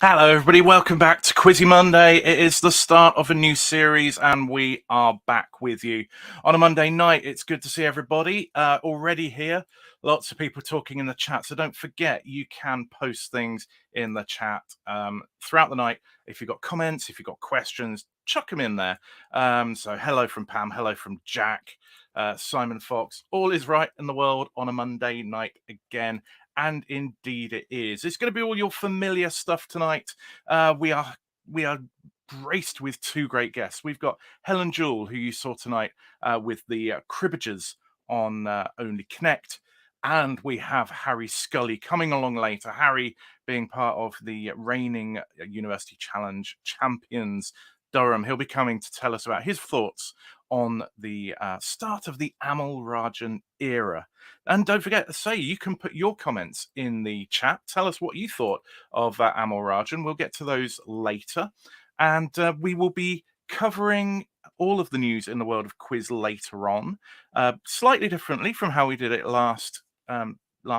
Hello, everybody. Welcome back to Quizzy Monday. It is the start of a new series, and we are back with you on a Monday night. It's good to see everybody already here. Lots of people talking in the chat, so don't forget you can post things in the chat throughout the night. If you've got comments, if you've got questions, chuck them in there. So, hello from Pam, hello from Jack, Simon Fox. All is right in the world on a Monday night again. And indeed it is. It's going to be all your familiar stuff tonight. We are graced with two great guests. We've got Helen Jewell, who you saw tonight with the Cribbagers on Only Connect. And we have Harry Scully coming along later. Harry being part of the reigning University Challenge champions, Durham. He'll be coming to tell us about his thoughts on the start of the RAJAN era. And don't forget to say, you can put your comments in the chat. Tell us what you thought of RAJAN. We'll get to those later. And we will be covering all of the news in the world of quiz later on, slightly differently from how we did it last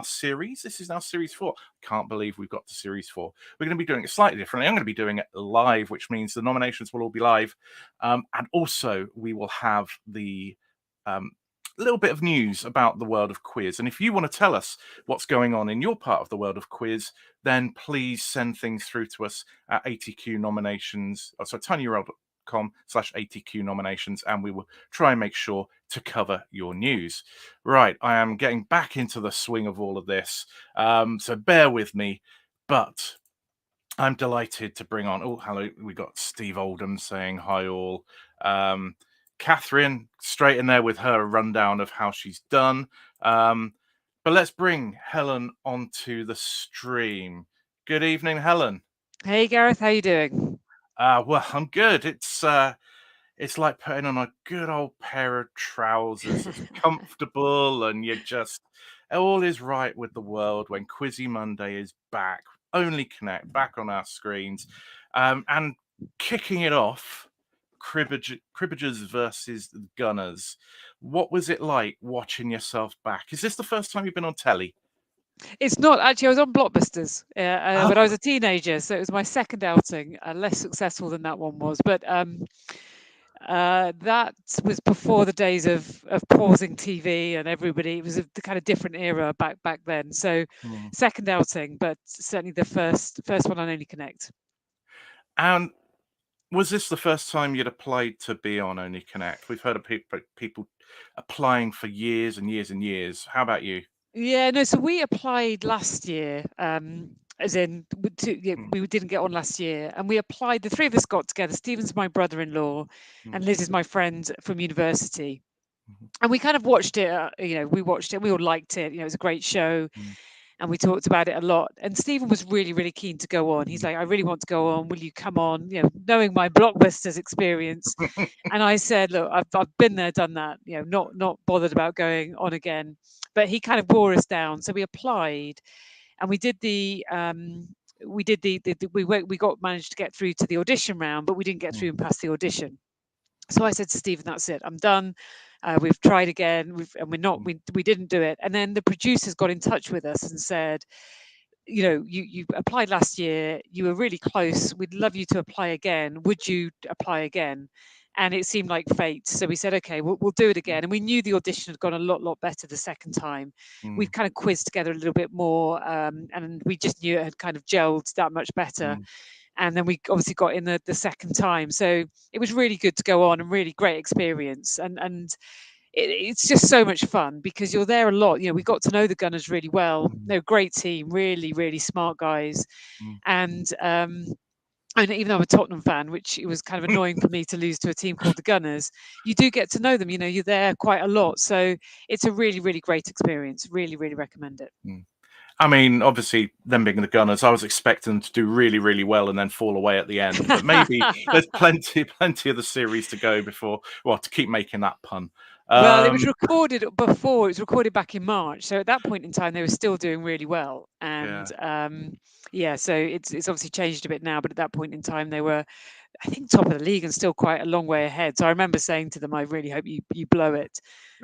series. This is now series 4. Can't believe we've got to series 4. We're going to be doing it slightly differently. I'm going to be doing it live, which means the nominations will all be live. And also we will have the little bit of news about the world of quiz. And if you want to tell us what's going on in your part of the world of quiz, then please send things through to us at ATQ nominations. tinyurl.com/ATQ nominations, and we will try and make sure to cover your news. Right, I am getting back into the swing of all of this, so bear with me, but I'm delighted to bring on, hello, we got Steve Oldham saying hi all. Catherine, straight in there with her rundown of how she's done. But let's bring Helen onto the stream. Good evening, Helen. Hey Gareth, how you doing? Well, I'm good. It's like putting on a good old pair of trousers. It's comfortable, and you just all is right with the world when Quizzy Monday is back. Only Connect back on our screens, and kicking it off. Cribbagers versus the Gunners. What was it like watching yourself back? Is this the first time you've been on telly? It's not actually. I was on Blockbusters Oh, when I was a teenager, so it was my second outing. Less successful than that one was, but that was before the days of pausing TV and everybody. It was the kind of different era back then. So hmm. second outing, but certainly the first one on Only Connect. And was this the first time you'd applied to be on Only Connect? We've heard of people applying for years and years and years. How about you? Yeah, no. So we applied last year, as in Mm, we didn't get on last year, and we applied. The three of us got together. Stephen's my brother-in-law, mm, and Liz is my friend from university. mhm, And we kind of watched it. We watched it. We all liked it. It was a great show, mm, and we talked about it a lot. And Stephen was really, really keen to go on. He's mm. like, "I really want to go on. Will you come on?" Knowing my Blockbusters experience. And I said, "Look, I've been there, done that. Not bothered about going on again." But he kind of wore us down, so we applied, and we did we got managed to get through to the audition round, but we didn't get through Mm, and pass the audition. So I said to Stephen, "That's it. I'm done. We've tried again. And we're not. mm, We didn't do it." And then the producers got in touch with us and said, "You applied last year. You were really close. We'd love you to apply again. Would you apply again?" And it seemed like fate. So we said, "Okay, we'll do it again." And we knew the audition had gone a lot better the second time. mm, We'd kind of quizzed together a little bit more, and we just knew it had kind of gelled that much better. mm, And then we obviously got in the second time. So it was really good to go on and really great experience. And it's just so much fun because you're there a lot. We got to know the Gunners really well. mm, They're a great team, really, really smart guys. mm. And even though I'm a Tottenham fan, which it was kind of annoying for me to lose to a team called the Gunners, you do get to know them. You're there quite a lot. So it's a really, really great experience. Really, really recommend it. Mm. I mean, obviously, them being the Gunners, I was expecting them to do really, really well and then fall away at the end. But maybe there's plenty of the series to go before, well, to keep making that pun. Well, it was Um, recorded before. It was recorded back in March, so at that point in time, they were still doing really well. yeah. And yeah, so it's obviously changed a bit now, but at that point in time, they were, I think, top of the league and still quite a long way ahead. So I remember saying to them, "I really hope you blow it."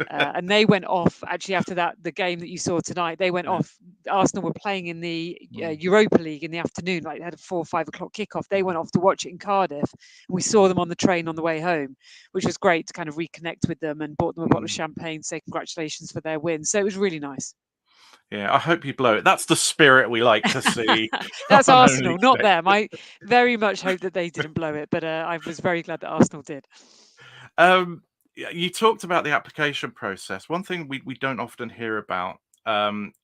And they went off actually after that. The game that you saw tonight, they went off. Arsenal were playing in the Europa League in the afternoon, like they had a 4 or 5 o'clock kickoff. They went off to watch it in Cardiff, and we saw them on the train on the way home, which was great to kind of reconnect with them, and bought them a bottle of champagne, say congratulations for their win. So it was really nice. Yeah, I hope you blow it. That's the spirit we like to see. That's on Arsenal, Only not Six. them. I very much hope that they didn't blow it, but I was very glad that Arsenal did. You talked about the application process. One thing we don't often hear about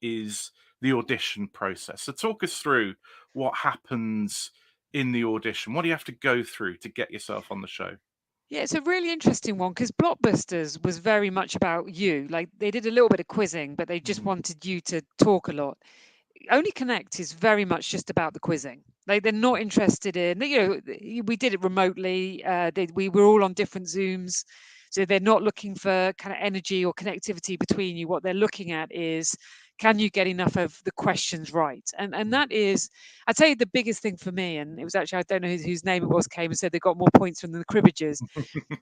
is the audition process. So talk us through what happens in the audition. What do you have to go through to get yourself on the show? Yeah, it's a really interesting one because Blockbusters was very much about you. Like they did a little bit of quizzing, but they just wanted you to talk a lot. Only Connect is very much just about the quizzing. Like they're not interested in, we did it remotely. We were all on different Zooms. So they're not looking for kind of energy or connectivity between you. What they're looking at is, can you get enough of the questions right? And that is, I'd say the biggest thing for me, and it was actually, I don't know whose name it was, came and said they got more points from the Cribbagers,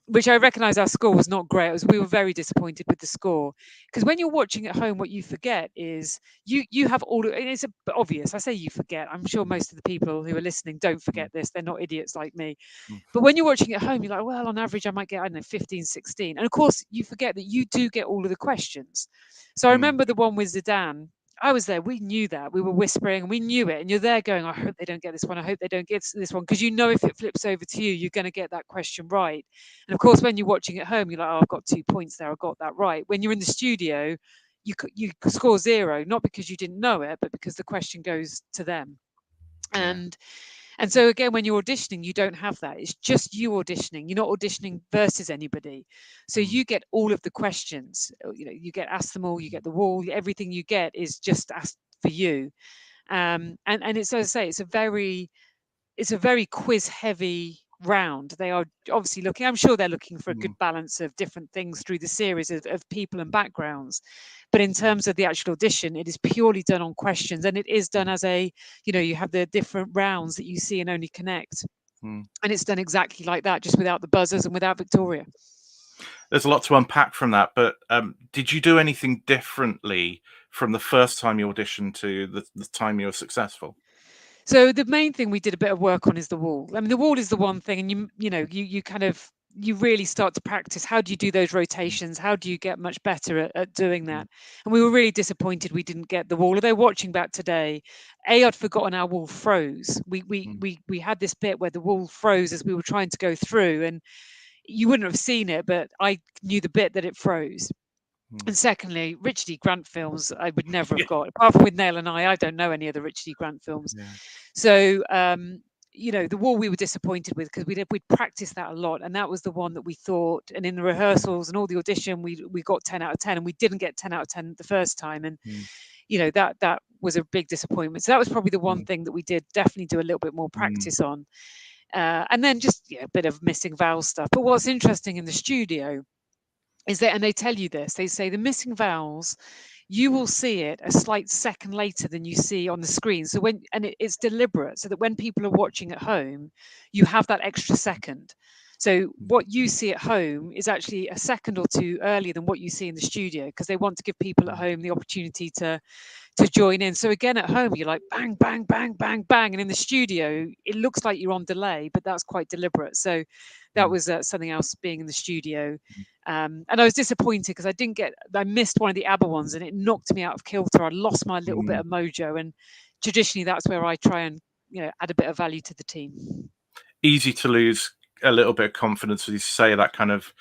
which I recognise our score was not great. We were very disappointed with the score because when you're watching at home, what you forget is you have all. And it's obvious. I say you forget. I'm sure most of the people who are listening don't forget this. They're not idiots like me. But when you're watching at home, you're like, well, on average, I might get, I don't know, 15, 16. And of course, you forget that you do get all of the questions. So I remember the one with Zidane. I was there. We knew that. We were whispering and we knew it. And you're there going, I hope they don't get this one. I hope they don't get this one. Because you know if it flips over to you, you're going to get that question right. And of course, when you're watching at home, you're like, oh, I've got 2 points there. I got that right. When you're in the studio, you score 0, not because you didn't know it, but because the question goes to them. And so again, when you're auditioning, you don't have that. It's just you auditioning. You're not auditioning versus anybody. So you get all of the questions. You get asked them all. You get the wall. Everything you get is just asked for you. And it's, as I say, it's a very quiz heavy round. They are obviously looking, I'm sure they're looking for a good balance of different things through the series of people and backgrounds. But in terms of the actual audition, it is purely done on questions, and it is done as you have the different rounds that you see in Only Connect. And it's done exactly like that, just without the buzzers and without Victoria. There's a lot to unpack from that, but did you do anything differently from the first time you auditioned to the time you were successful? So the main thing we did a bit of work on is the wall. I mean, the wall is the one thing, and you really start to practice. How do you do those rotations? How do you get much better at doing that? And we were really disappointed we didn't get the wall. Although watching back today, I'd forgotten our wall froze. We had this bit where the wall froze as we were trying to go through, and you wouldn't have seen it, but I knew the bit that it froze. And secondly, Richard E. Grant films I would never have got. Apart from with Nail and I don't know any other Richard E. Grant films. So the wall we were disappointed with because we'd practiced that a lot, and that was the one that we thought. And in the rehearsals and all the audition, we got 10 out of 10, and we didn't get 10 out of 10 the first time. And that was a big disappointment. So that was probably the one thing that we did definitely do a little bit more practice on. And then just a bit of missing vowel stuff. But what's interesting in the studio is that, and they tell you this, they say the missing vowels, you will see it a slight second later than you see on the screen. So it's deliberate so that when people are watching at home, you have that extra second. So what you see at home is actually a second or two earlier than what you see in the studio, because they want to give people at home the opportunity to join in. So again, at home, you're like bang, bang, bang, bang, bang. And in the studio, it looks like you're on delay, but that's quite deliberate. So that was something else being in the studio. And I was disappointed because I missed one of the ABBA ones, and it knocked me out of kilter. I lost my little bit of mojo. And traditionally, that's where I try and add a bit of value to the team. Easy to lose a little bit of confidence, as you say, that kind of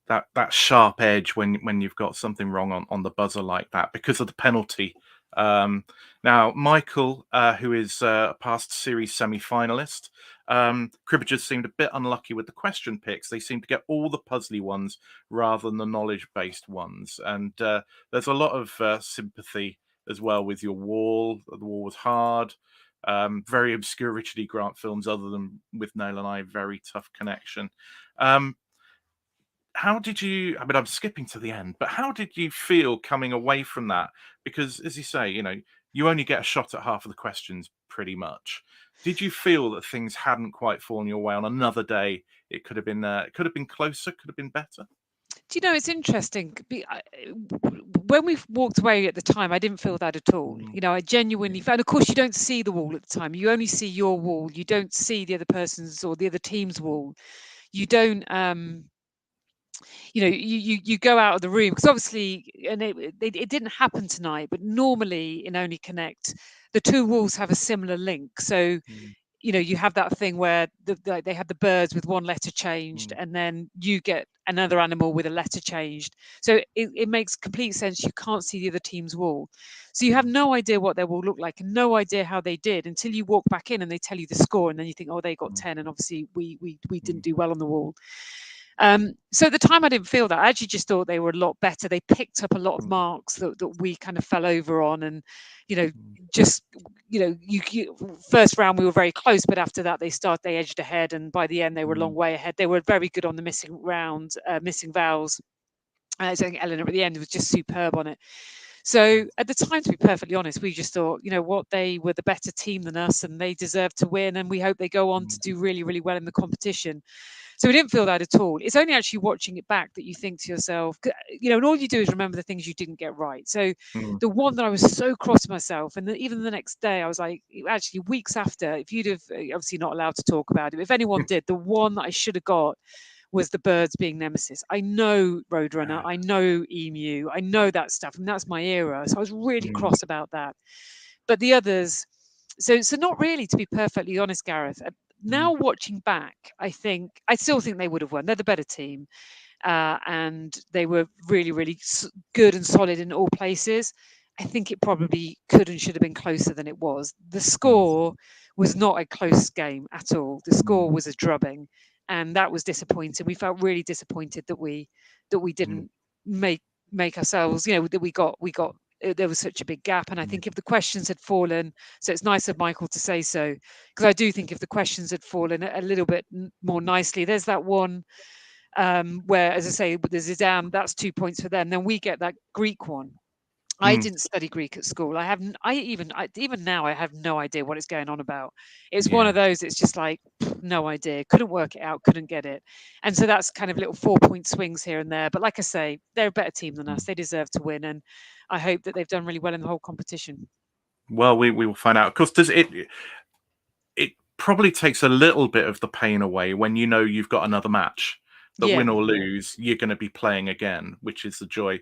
that sharp edge when you've got something wrong on the buzzer like that because of the penalty. Now, Michael, who is a past series semi-finalist, Cribbagers seemed a bit unlucky with the question picks. They seemed to get all the puzzly ones rather than the knowledge-based ones. And there's a lot of sympathy as well with your wall. The wall was hard. Very obscure Richard E. Grant films, other than with Nail and I, very tough connection. How did you, I mean, I'm skipping to the end, but how did you feel coming away from that? Because as you say, you only get a shot at half of the questions pretty much. Did you feel that things hadn't quite fallen your way on another day? It could have been closer, could have been better? Do you know, it's interesting. When we walked away at the time, I didn't feel that at all. Mm, You know, I genuinely felt, and of course, you don't see the wall at the time. You only see your wall. You don't see the other person's or the other team's wall. You don't, you go out of the room because obviously, and it didn't happen tonight, but normally in Only Connect, the two walls have a similar link. So mm, you have that thing where they have the birds with one letter changed, mm, and then you get another animal with a letter changed. So it makes complete sense. You can't see the other team's wall, so you have mm, no idea what their wall looked like and no idea how they did until you walk back in and they tell you the score, and then you think, oh, they got mm, 10, and obviously we didn't mm, do well on the wall. So at the time, I didn't feel that. I actually just thought they were a lot better. They picked up a lot of mm, marks that we kind of fell over on, and you know, mm, just first round we were very close, but after that they edged ahead, and by the end they were a long mm, way ahead. They were very good on the missing vowels. I think Eleanor at the end was just superb on it. So at the time, to be perfectly honest, we just thought, you know what, they were the better team than us, and they deserved to win, and we hope they go on to mm, do really, really well in the competition. So we didn't feel that at all. It's only actually watching it back that you think to yourself, and all you do is remember the things you didn't get right. So mm, the one that I was so cross with myself, and even the next day, I was like, actually, weeks after, if you'd have obviously not allowed to talk about it, if anyone did, the one that I should have got was the birds being nemesis. I know Roadrunner, I know Emu, I know that stuff, and that's my era. So I was really mm, cross about that. But the others, so not really, to be perfectly honest, Gareth. Now mm, watching back, I still think they would have won. They're the better team, and they were really, really good and solid in all places. I think it probably could and should have been closer than it was. The mm, score was not a close game at all. The mm, score was a drubbing, and that was disappointing. We felt really disappointed that we mm, didn't make ourselves, that we got there was such a big gap. And I mm, think if the questions had fallen, so it's nice of Michael to say so, because I do think if the questions had fallen a little bit more nicely, there's that one where, as I say, with the Zidane, that's 2 points for them. Then we get that Greek one. I mm. didn't study Greek at school. I haven't. Even now, I have no idea what it's going on about. It's one Yeah. of those. It's just like no idea. Couldn't work it out. Couldn't get it. And so that's kind of little 4 point swings here and there. But like I say, they're a better team than us. Mm. They deserve to win, and I hope that they've done really well in the whole competition. Well, we will find out. Of course, does it probably takes a little bit of the pain away when you know you've got another match that Yeah. win or lose, you're going to be playing again, which is the joy.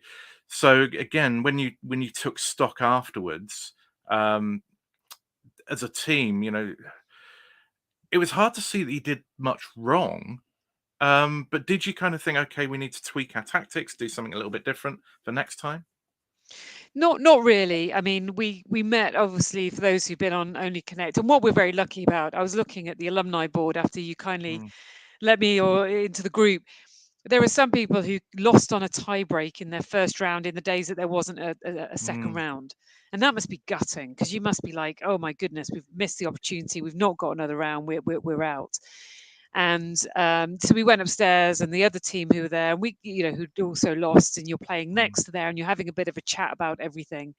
So again, when you took stock afterwards, um, as a team, it was hard to see that you did much wrong. But did you kind of think, okay, we need to tweak our tactics, do something a little bit different for next time? Not really. I mean, we met, obviously, for those who've been on Only Connect, and what we're very lucky about. I was looking at the alumni board after you kindly Mm, let me or into the group. There are some people who lost on a tie break in their first round in the days that there wasn't a second mm, round, and that must be gutting, because you must be like, oh my goodness, we've missed the opportunity. We've not got another round. We're out. And so we went upstairs, and the other team who were there, and who'd also lost, and you're playing mm, next to there, and you're having a bit of a chat about everything.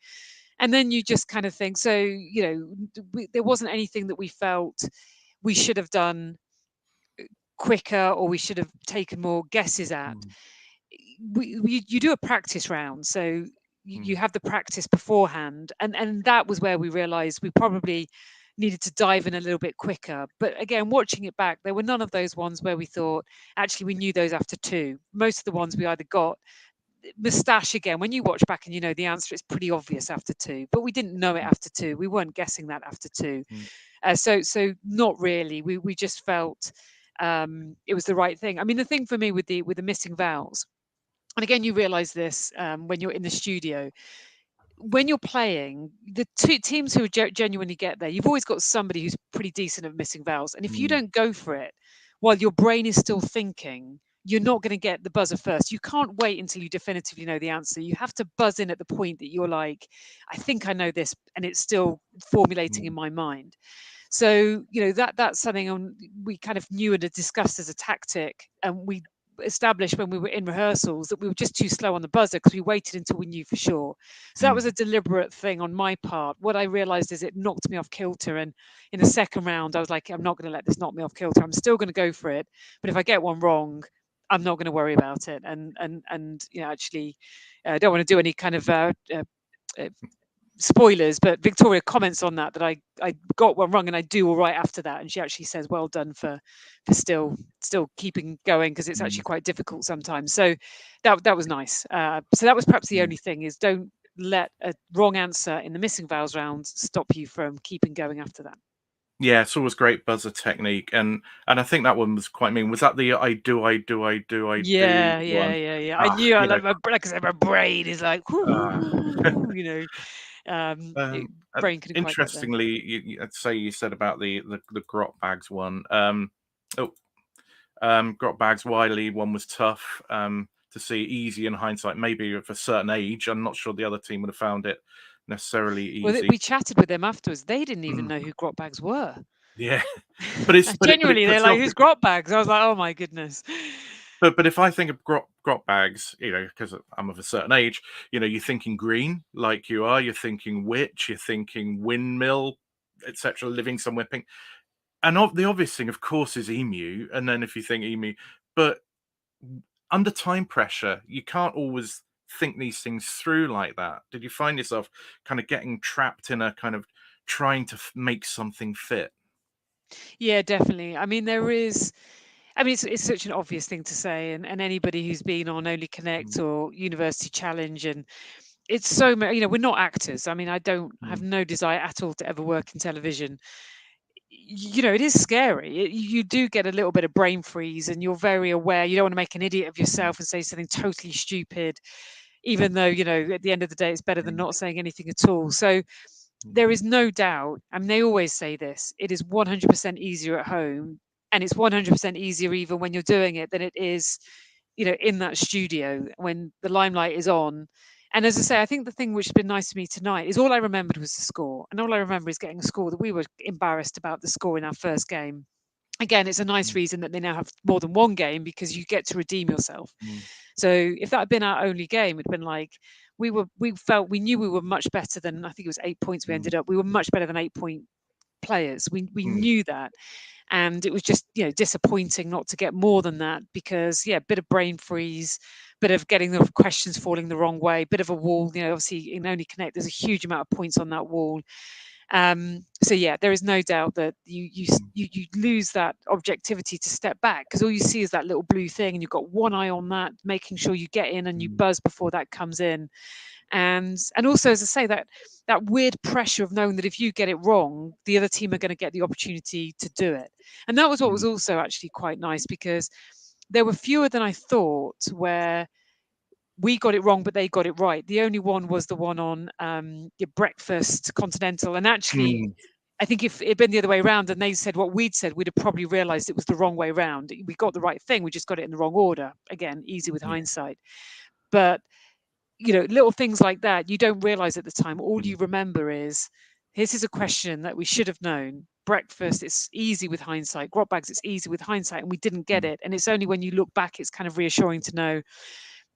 And then you just kind of think, so there wasn't anything that we felt we should have done quicker, or we should have taken more guesses at. mm, You do a practice round, so you mm, have the practice beforehand, and that was where we realized we probably needed to dive in a little bit quicker. But again, watching it back, there were none of those ones where we thought, actually, we knew those after two. Most of the ones we either got moustache, again, when you watch back and the answer, it's pretty obvious after two, but we didn't know it mm, after two. We weren't guessing that after two. mm, So not really. We just felt it was the right thing. I mean, the thing for me with the missing vowels, and again, you realize this when you're in the studio, when you're playing, the two teams who genuinely get there, you've always got somebody who's pretty decent at missing vowels, and if you mm, don't go for it while your brain is still thinking, you're not going to get the buzzer first. You can't wait until you definitively know the answer. You have to buzz in at the point that you're like, I think I know this, and it's still formulating in mm, my mind. So that's something we kind of knew and had discussed as a tactic, and we established when we were in rehearsals that we were just too slow on the buzzer because we waited until we knew for sure. So that was mm, a deliberate thing on my part. What I realized is it knocked me off kilter, and in the second round I was like, I'm not going to let this knock me off kilter. I'm still going to go for it, but if I get one wrong, I'm not going to worry about it. And actually, I don't want to do any kind of spoilers, but Victoria comments on that I got one wrong and I do all right after that, and she actually says well done for still keeping going, because it's actually quite difficult sometimes. So that was nice. So that was perhaps the only thing, is don't let a wrong answer in the missing vowels round stop you from keeping going after that. Yeah, it's always great buzzer technique, and I think that one was quite mean. Was that the I do Yeah. one? I Ah, knew. I you know, like like I said, my brain is like, you know, um, brain couldn't quite get there. interestingly, I'd say you said about the grot bags one. Oh, grot bags Wiley one was tough to see, easy in hindsight. Maybe of a certain age, I'm not sure the other team would have found it necessarily Well, easy. we chatted with them afterwards. They didn't even Mm, know who grot bags were. yeah, but it's but it Genuinely, they're puts it like, off. "Who's grot bags?" I was like, "Oh my goodness." But if I think of grot bags, because I'm of a certain age, you're thinking green, like you are. You're thinking witch. You're thinking windmill, etc. Living somewhere pink. And the obvious thing, of course, is emu. And then if you think emu, but under time pressure, you can't always think these things through like that. Did you find yourself kind of getting trapped in a kind of trying to make something fit? Yeah, definitely. I mean, there is. I mean, it's such an obvious thing to say, and anybody who's been on Only Connect Mm, or University Challenge, and it's so many. We're not actors. I mean, I don't have mm, no desire at all to ever work in television. It is scary. You do get a little bit of brain freeze, and you're very aware. You don't want to make an idiot of mm, yourself and say something totally stupid, even though at the end of the day, it's better than mm, not saying anything at all. So mm, there is no doubt. I mean, they always say this: it is 100% easier at home, and it's 100% easier even when you're doing it than it is, in that studio when the limelight is on. And as I say, I think the thing which has been nice to me tonight is all I remembered was the score. And all I remember is getting a score that we were embarrassed about the score in our first game. Again, it's a nice mm, reason that they now have more than one game, because you get to redeem yourself. mm, So if that had been our only game, it'd been like we knew we were much better than, I think it was 8 points we mm, ended up. We were much better than 8 point players. We mm, knew that. And it was just, disappointing not to get more than that, because yeah, bit of brain freeze, bit of getting the questions falling the wrong way, bit of a wall. Obviously in Only Connect, there's a huge amount of points on that wall. So yeah, there is no doubt that mm, you lose that objectivity to step back, because all you see is that little blue thing, and you've got one eye on that, making sure you get in and you mm, buzz before that comes in. And also, as I say, that weird pressure of knowing that if you get it wrong, the other team are going to get the opportunity to do it. And that was what was mm, also actually quite nice, because there were fewer than I thought where we got it wrong, but they got it right. The only one was the one on your breakfast continental. And actually, mm, I think if it'd been the other way around and they said what we'd said, we'd have probably realized it was the wrong way round. We got the right thing, we just got it in the wrong order. Again, easy with yeah, hindsight. But little things like that, you don't realize at the time. All mm, you remember is, this is a question that we should have known. Breakfast, it's easy with hindsight. Grot bags, it's easy with hindsight, and we didn't get mm, it. And it's only when you look back, it's kind of reassuring to know,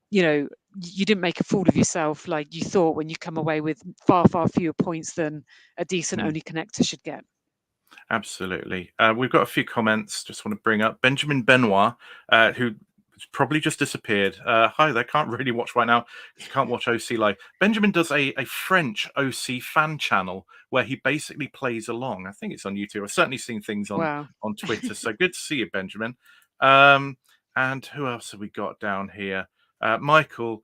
you know, you didn't make a fool of yourself like you thought, when you come away with far, far fewer points than a decent mm. Only Connector should get. Absolutely. We've got a few comments. Just want to bring up Benjamin Benoit, who probably just disappeared. Hi there. Can't really watch right now because can't watch OC live. Benjamin does a French OC fan channel where he basically plays along. I think it's on YouTube. I've certainly seen things Wow. on Twitter. So good to see you, Benjamin. Um, and who else have we got down here? Michael.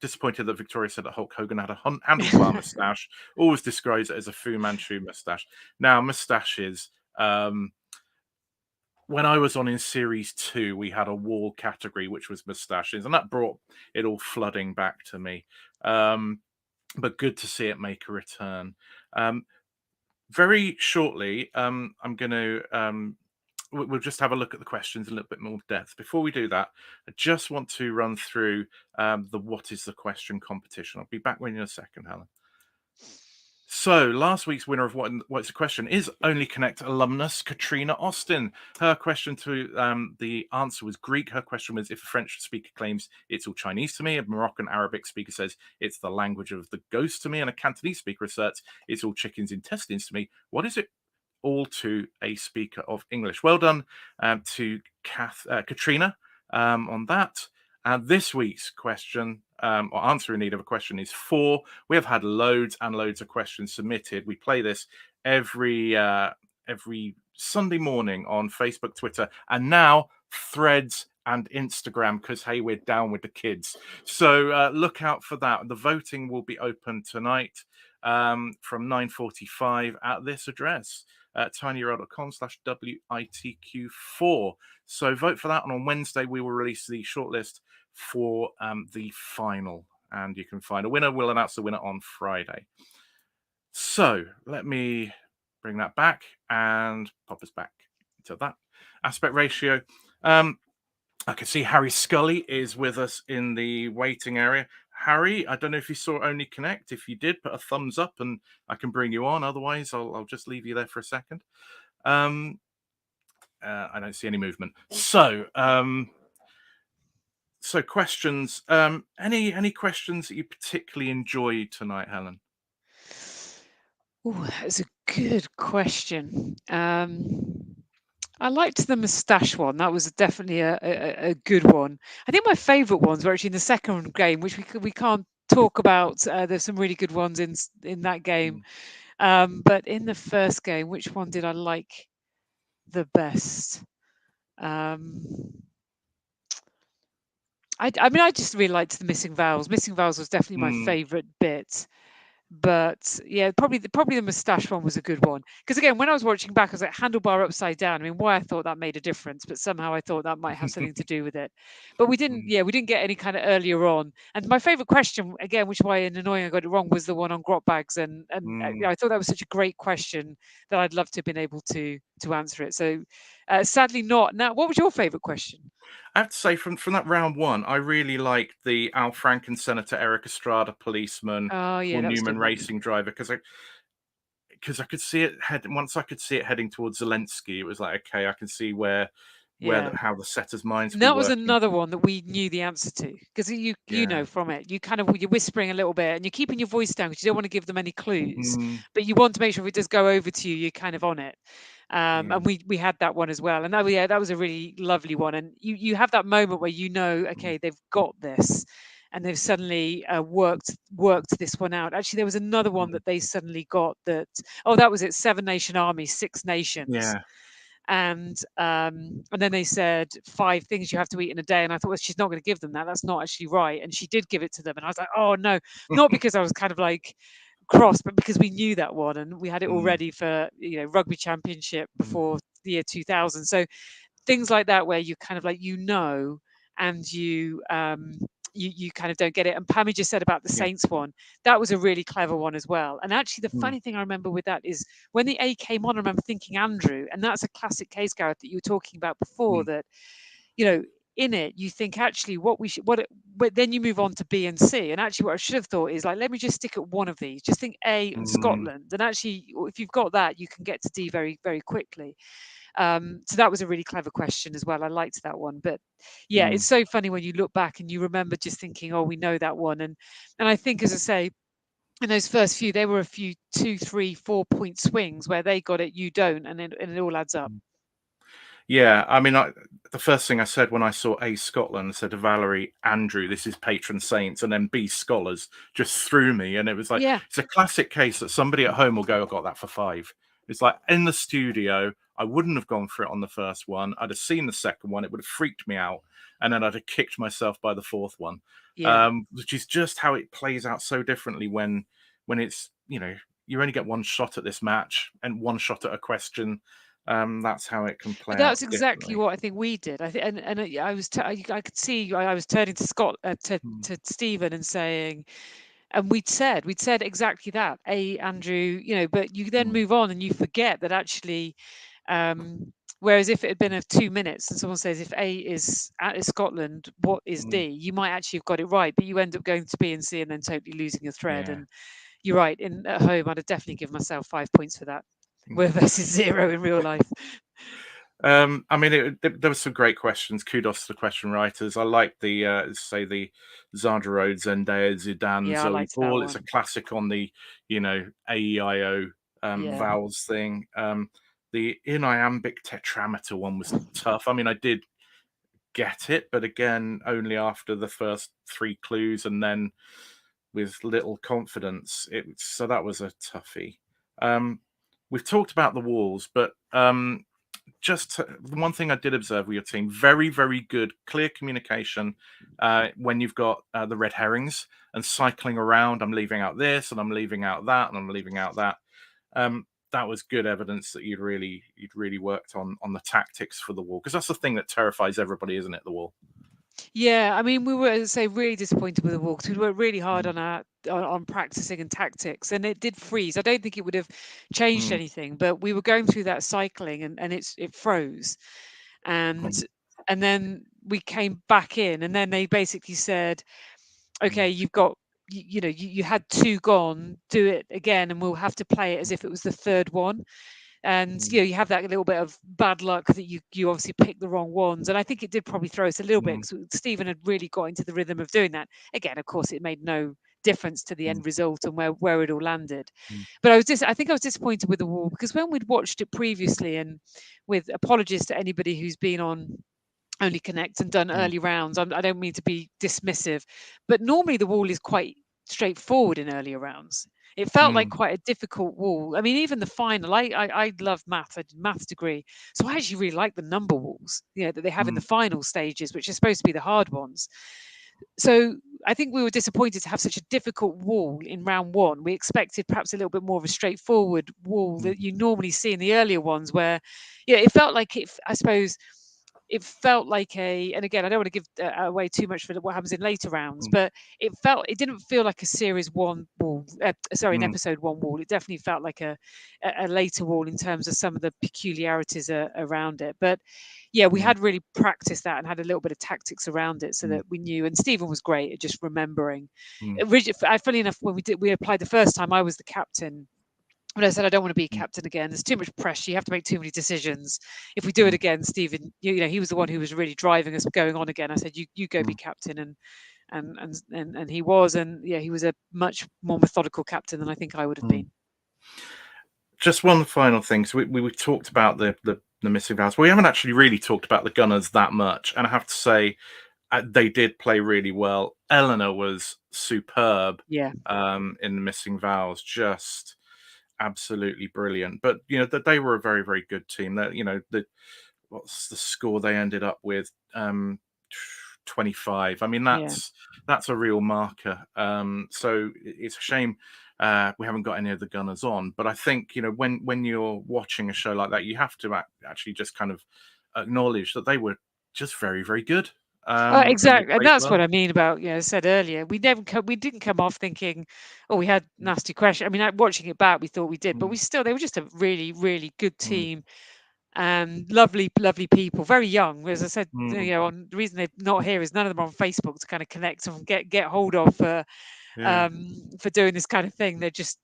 Disappointed that Victoria said that Hulk Hogan had a handlebar mustache. Always describes it as a Fu Manchu mustache. Now, mustaches. When I was on in series 2, we had a wall category which was mustaches, and that brought it all flooding back to me. But good to see it make a return. Um, very shortly, I'm going to we'll just have a look at the questions in a little bit more depth. Before we do that, I just want to run through the what is the question competition. I'll be back with you in a second, Helen. So last week's winner of what's the question is Only Connect alumnus Katrina Austin. Her question to the answer was Greek. Her question was, if a French speaker claims it's all Chinese to me, a Moroccan Arabic speaker says it's the language of the ghost to me, and a Cantonese speaker asserts it's all chickens intestines to me, what is it all to a speaker of English? Well done to Katrina. on that. And this week's question, or answer in need of a question, is 4. We have had loads and loads of questions submitted. We play this every Sunday morning on Facebook, Twitter, and now Threads and Instagram, because hey, we're down with the kids. So look out for that. The voting will be open tonight from 9:45 at this address, tinyurl.com/WITQ4. So vote for that, and on Wednesday we will release the shortlist for the final, and you can find a winner. We'll announce the winner on Friday. So let me bring that back and pop us back to that aspect ratio. I can see Harry Scully is with us in the waiting area. Harry, I don't know if you saw Only Connect. If you did, put a thumbs up and I can bring you on. Otherwise, I'll just leave you there for a second. I don't see any movement. So questions. Any questions that you particularly enjoyed tonight, Helen? Oh, that's a good question. I liked the moustache one. That was definitely a good one. I think my favourite ones were actually in the second game, which we can't talk about. There's some really good ones in that game. But in the first game, which one did I like the best? I mean, I just really liked the missing vowels. Missing vowels was definitely my favourite bit. But yeah, probably the moustache one was a good one. Because again, when I was watching back, I was like handlebar upside down. I mean, why I thought that made a difference, but somehow I thought that might have something to do with it. But we didn't. Yeah, we didn't get any kind of earlier on. And my favourite question, again, which why in annoying I got it wrong, was the one on grot bags. And I thought that was such a great question that I'd love to have been able to answer it. So sadly not. Now, what was your favourite question? I have to say, from that round one, I really liked the Al Franken Senator, Eric Estrada policeman, Oh yeah, Paul that was a Newman good one. racing driver, because I could see it once I could see it heading towards Zelensky. It was like, okay, I can see Yeah. how the setters' minds And be that was working. another one that we knew the answer to because you know Yeah. from it you kind of you're whispering a little bit and you're keeping your voice down because you don't want to give them any clues, Mm, but you want to make sure if it does go over to you, you're kind of on it. yeah. And we had that one as well, and that was a really lovely one. And you have that moment where you know, okay, they've got this, and they've suddenly worked this one out. Actually, there was another one that they suddenly got that. Oh, that was it. 7 Nation Army, 6 nations. Yeah. And then they said 5 things you have to eat in a day, and I thought, well, she's not going to give them that. That's not actually right. And she did give it to them, and I was like, oh no, not because I was kind of like cross, but because we knew that one and we had it Mm, already for rugby championship mm, before the year 2000. So things like that where you kind of like and you kind of don't get it. And Pammy just said about the yeah. Saints one, that was a really clever one as well. And actually, the Mm, funny thing I remember with that is when the A came on, I remember thinking Andrew, and that's a classic case, Gareth, that you were talking about before. mm, That you know, in it, you think actually what we should, but then you move on to B and C. And actually, what I should have thought is like, let me just stick at one of these. Just think A and mm, Scotland, and actually, if you've got that, you can get to D very, very quickly. So that was a really clever question as well. I liked that one. But yeah, mm. it's so funny when you look back and you remember just thinking, oh, we know that one. And I think, as I say, in those first few, there were a few 2, 3, 4 point swings where they got it, you don't, and it all adds up. Yeah, I mean, the first thing I said when I saw A Scotland, I said to Valerie, Andrew, this is patron saints, and then B scholars just threw me, and it was like Yeah, it's a classic case that somebody at home will go, "I got that for 5." It's like in the studio, I wouldn't have gone for it on the first one. I'd have seen the second one, it would have freaked me out, and then I'd have kicked myself by the fourth one. yeah. Which is just how it plays out so differently when it's you only get one shot at this match and one shot at a question. That's how it can play out That's exactly differently. what I think we did. I think, and I was, I could see, I was turning to Scott, Mm, to Stephen, and saying, and we'd said exactly that. Andrew, but you then mm, move on and you forget that actually, whereas if it had been of 2 minutes and someone says if A is Scotland, what is mm, D? You might actually have got it right, but you end up going to B and C and then totally losing your thread. yeah. And you're right. At home, I'd have definitely given myself 5 points for that, Mm. where versus 0 in real life. I mean, there were some great questions. Kudos to the question writers. I like the say the Zardar Road, Zendaya, Zidane, Yeah, I Zoe liked that Ball. It's a one. classic on the AEIO Yeah. vowels thing. The in iambic tetrameter one was tough. I mean, I did get it, but again, only after the first 3 clues, and then with little confidence. So that was a toughie. We've talked about the walls, but the one thing I did observe with your team: very, very good, clear communication. When you've got the red herrings and cycling around, I'm leaving out this, and I'm leaving out that, and I'm leaving out that. That was good evidence that you'd really worked on the tactics for the wall, because that's the thing that terrifies everybody, isn't it? The wall. Yeah, I mean, we were, as I say, really disappointed with the wall because we worked really hard on practicing and tactics, and it did freeze. I don't think it would have changed Mm, anything, but we were going through that cycling, and it froze, and mm, and then we came back in, and then they basically said, mm, okay, you've got you had 2 gone, do it again, and we'll have to play it as if it was the 3rd one. And mm, you have that little bit of bad luck that you obviously picked the wrong ones, and I think it did probably throw us a little bit mm, because Stephen had really got into the rhythm of doing that. Again, of course, it made no difference to the mm, end result and where it all landed. mm, But I think I was disappointed with the wall because when we'd watched it previously, and with apologies to anybody who's been on Only Connect and done mm, early rounds, I don't mean to be dismissive, but normally the wall is quite straightforward in earlier rounds. It felt like mm, quite a difficult wall. I mean, even the final, I love maths. I did maths degree, so I actually really like the number walls, that they have in mm, the final stages, which are supposed to be the hard ones. So I think we were disappointed to have such a difficult wall in round one. We expected perhaps a little bit more of a straightforward wall mm, that you normally see in the earlier ones, where, it felt like it. I suppose it felt like and again, I don't want to give away too much for what happens in later rounds, mm, but it didn't feel like a series one wall, an mm, episode one wall. It definitely felt like a later wall in terms of some of the peculiarities around it. But yeah, we mm, had really practiced that and had a little bit of tactics around it so mm, that we knew. And Stephen was great at just remembering. mm, Funny enough, when we applied the first time, I was the captain. But I said, I don't want to be mm, captain again. There's too much pressure. You have to make too many decisions. If we do it mm, again, Stephen, he was the one who was really driving us going on again. I said, you go be mm, captain, and he was, and yeah, he was a much more methodical captain than I think I would have mm. been. Just one final thing. So we talked about the missing vows. We haven't actually really talked about the Gunners that much, and I have to say, they did play really well. Eleanor was superb Yeah, in the missing vows, just absolutely brilliant. But that they were a very, very good team. That what's the score they ended up with? 25. I mean, yeah. that's a real marker. So it's a shame we haven't got any of the Gunners on. But I think when you're watching a show like that, you have to actually just kind of acknowledge that they were just very, very good. And they Exactly, and played that's what well. I mean about, I said earlier, we didn't come off thinking, oh, we had nasty question. I mean, watching it back, we thought we did, but Mm, they were just a really, really good mm, team, and lovely, lovely people, very young. As I said, mm, on the reason they're not here is none of them are on Facebook to kind of connect and get hold of yeah. for doing this kind of thing. They're just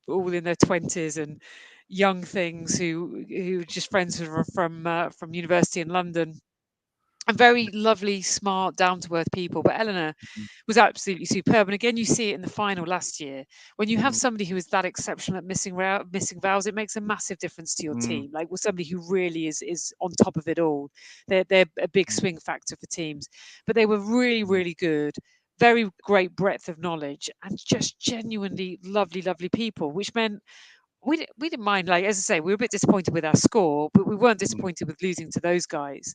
all in their 20s and young things who are just friends from university in London, and very lovely, smart, down to earth people. But Eleanor Mm, was absolutely superb. And again, you see it in the final last year. When you have mm, somebody who is that exceptional at missing vows, it makes a massive difference to your mm, team. Like with somebody who really is on top of it all. They're a big mm, swing factor for teams. But they were really, mm, really good. Very great breadth of knowledge and just genuinely lovely, lovely people, which meant we didn't mind. Like, as I say, we were a bit disappointed with our score, but we weren't mm, disappointed with losing to those guys.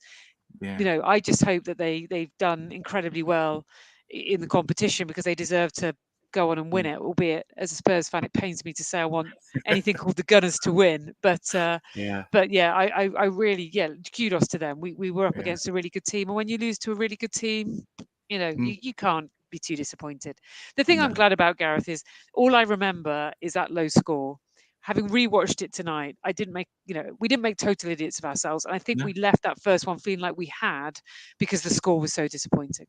yeah. I just hope that they've done incredibly well in the competition, because they deserve to go on and win Mm, it. Albeit, as a Spurs fan, it pains me to say I want anything called the Gunners to win, yeah. but yeah, I really, kudos to them. We were up Yeah. against a really good team, and when you lose to a really good team, Mm, you can't be too disappointed. The thing I'm no. glad about, Gareth, is all I remember is that low score. Having rewatched it tonight, we didn't make total idiots of ourselves, and I think No. we left that first one feeling like we had, because the score was so disappointing.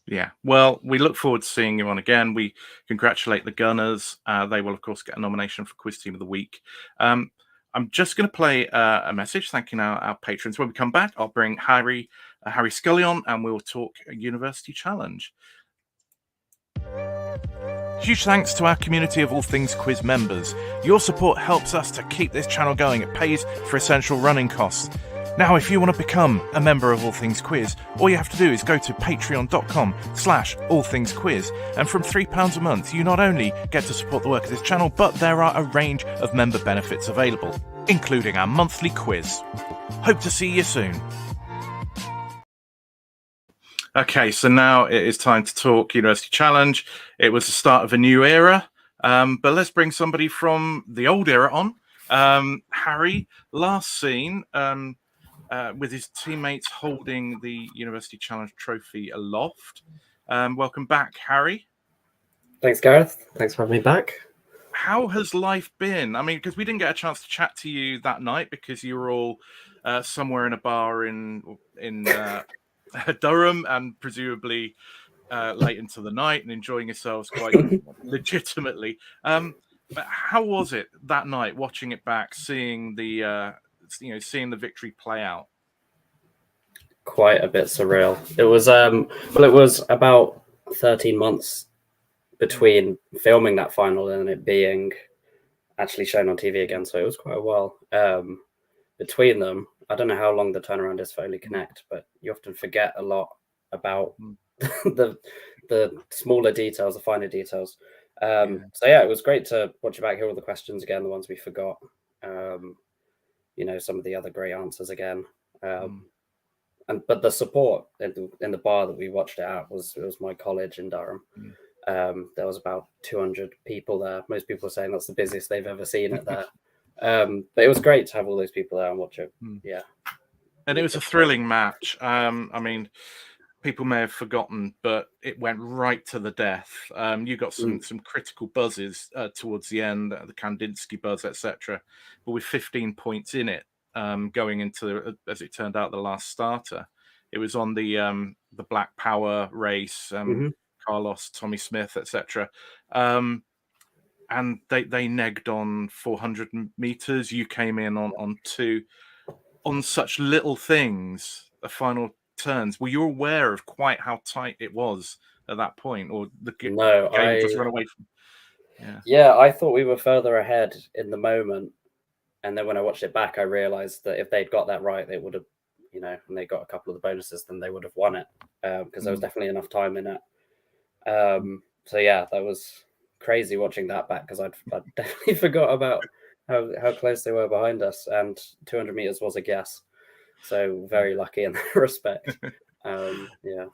Yeah. Well, we look forward to seeing you on again. We congratulate the Gunners. They will, of course, get a nomination for Quiz Team of the Week. I'm just going to play a message thanking our patrons. When we come back, I'll bring Harry Scully on, and we'll talk University Challenge. Huge thanks to our community of All Things Quiz members. Your support helps us to keep this channel going. It pays for essential running costs. Now, if you want to become a member of All Things Quiz, all you have to do is go to patreon.com/allthingsquiz, and from £3 a month, you not only get to support the work of this channel, but there are a range of member benefits available, including our monthly quiz. Hope to see you soon. Okay, so now it is time to talk University Challenge. It was the start of a new era, but let's bring somebody from the old era on. Harry, last seen with his teammates holding the University Challenge trophy aloft. Welcome back, Harry. Thanks, Gareth. Thanks for having me back. How has life been? I mean, because we didn't get a chance to chat to you that night because you were all somewhere in a bar in Durham and presumably late into the night and enjoying yourselves quite legitimately. But how was it that night, watching it back, seeing the seeing the victory play out? Quite a bit surreal. It was it was about 13 months between filming that final and it being actually shown on TV again, so it was quite a while between them. I don't know how long the turnaround is for Only Connect, but you often forget a lot about the smaller details, the finer details. So yeah, it was great to watch it back, hear all the questions again, the ones we forgot. Some of the other great answers again. But the support in the bar that we watched it at was my college in Durham. There was about 200 people there. Most people are saying that's the busiest they've ever seen it there. But it was great to have all those people there and watch it. Yeah. And it was a thrilling match. I mean, people may have forgotten, but it went right to the death. You got some critical buzzes towards the end, the Kandinsky buzz, etc. But with 15 points in it, going into, as it turned out, the last starter, it was on the Black Power race, Carlos, Tommy Smith, etc. And they negged on 400 meters. You came in on 2 on such little things, the final turns. Were you aware of quite how tight it was at that point, or the game just run away from? Yeah, I thought we were further ahead in the moment, and then when I watched it back, I realized that if they'd got that right, they would have, and they got a couple of the bonuses, then they would have won it because there was definitely enough time in it. So yeah, that was crazy watching that back because I'd definitely forgot about how close they were behind us, and 200 meters was a guess. So very lucky in that respect. Yeah.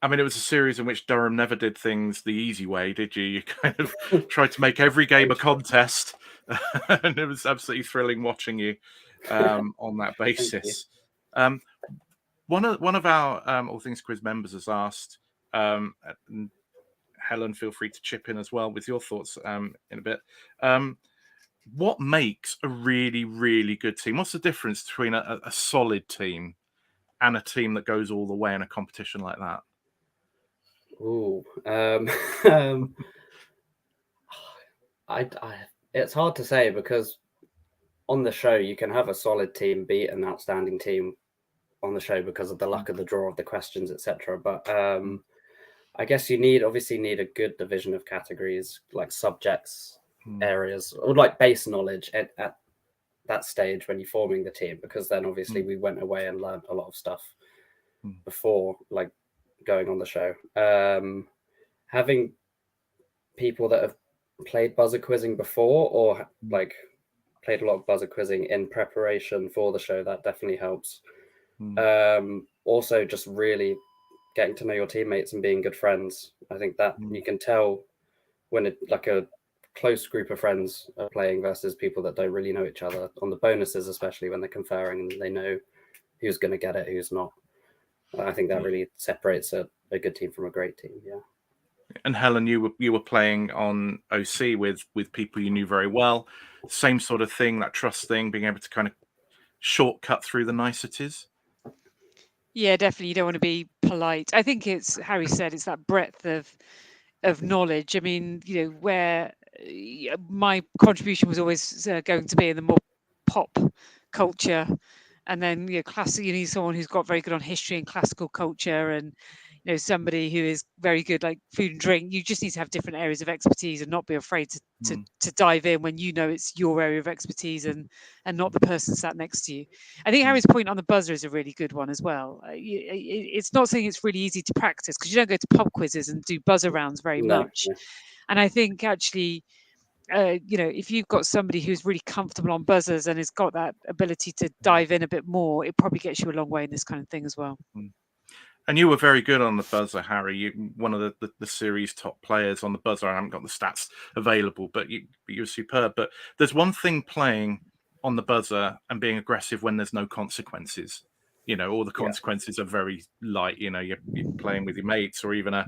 I mean, it was a series in which Durham never did things the easy way, did you? You kind of tried to make every game a contest, and it was absolutely thrilling watching you on that basis. One of our All Things Quiz members has asked, and Helen, feel free to chip in as well with your thoughts in a bit. What makes a really, really good team? What's the difference between a solid team and a team that goes all the way in a competition like that? It's hard to say because on the show you can have a solid team beat an outstanding team on the show because of the luck of the draw of the questions, etc. But I guess you obviously need a good division of categories, like subjects, areas, or like base knowledge at that stage when you're forming the team, because then obviously we went away and learned a lot of stuff before, like going on the show. Having people that have played buzzer quizzing before, or like played a lot of buzzer quizzing in preparation for the show, that definitely helps. Also, just really getting to know your teammates and being good friends. I think that you can tell when like a close group of friends are playing versus people that don't really know each other on the bonuses, especially when they're conferring and they know who's going to get it, who's not. I think that really separates a good team from a great team. Yeah. And Helen, you were playing on OC with people you knew very well. Same sort of thing, that trust thing, being able to kind of shortcut through the niceties. Yeah, definitely. You don't want to be polite. I think it's, Harry said, it's that breadth of knowledge. I mean, where my contribution was always going to be in the more pop culture, and then classic. You need someone who's got very good on history and classical culture, and somebody who is very good, like food and drink. You just need to have different areas of expertise and not be afraid to dive in when it's your area of expertise and not the person sat next to you. I think Harry's point on the buzzer is a really good one as well. It's not something it's really easy to practice because you don't go to pub quizzes and do buzzer rounds very much. And I think actually, if you've got somebody who's really comfortable on buzzers and has got that ability to dive in a bit more, it probably gets you a long way in this kind of thing as well. And you were very good on the buzzer, Harry. You're one of the series top players on the buzzer. I haven't got the stats available, but you were superb. But there's one thing playing on the buzzer and being aggressive when there's no consequences. All the consequences are very light. You're playing with your mates, or even a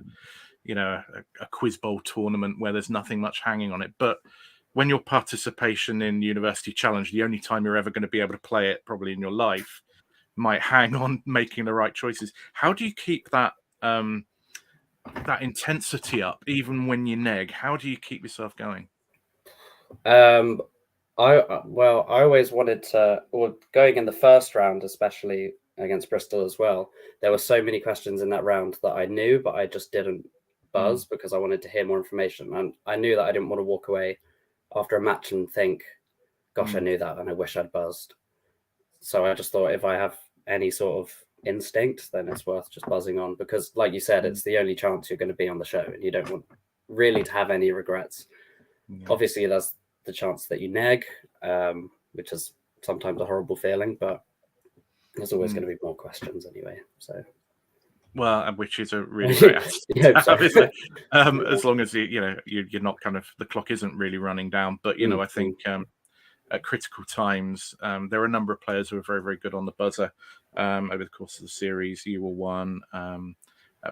quiz bowl tournament where there's nothing much hanging on it. But when your participation in University Challenge, the only time you're ever going to be able to play it probably in your life, might hang on making the right choices. How do you keep that that intensity up even when you neg? How do you keep yourself going? I always wanted to, or going in the first round, especially against Bristol as well, there were so many questions in that round that I knew, but I just didn't buzz because I wanted to hear more information. And I knew that I didn't want to walk away after a match and think, gosh, I knew that and I wish I'd buzzed. So I just thought if I have any sort of instinct, then it's worth just buzzing on, because like you said, it's the only chance you're going to be on the show and you don't want really to have any regrets. Obviously there's the chance that you neg, which is sometimes a horrible feeling, but there's always going to be more questions anyway. So, well, which is a really great isn't it? As long as you're not kind of, the clock isn't really running down. But I think at critical times, there are a number of players who are very, very good on the buzzer over the course of the series. You were one.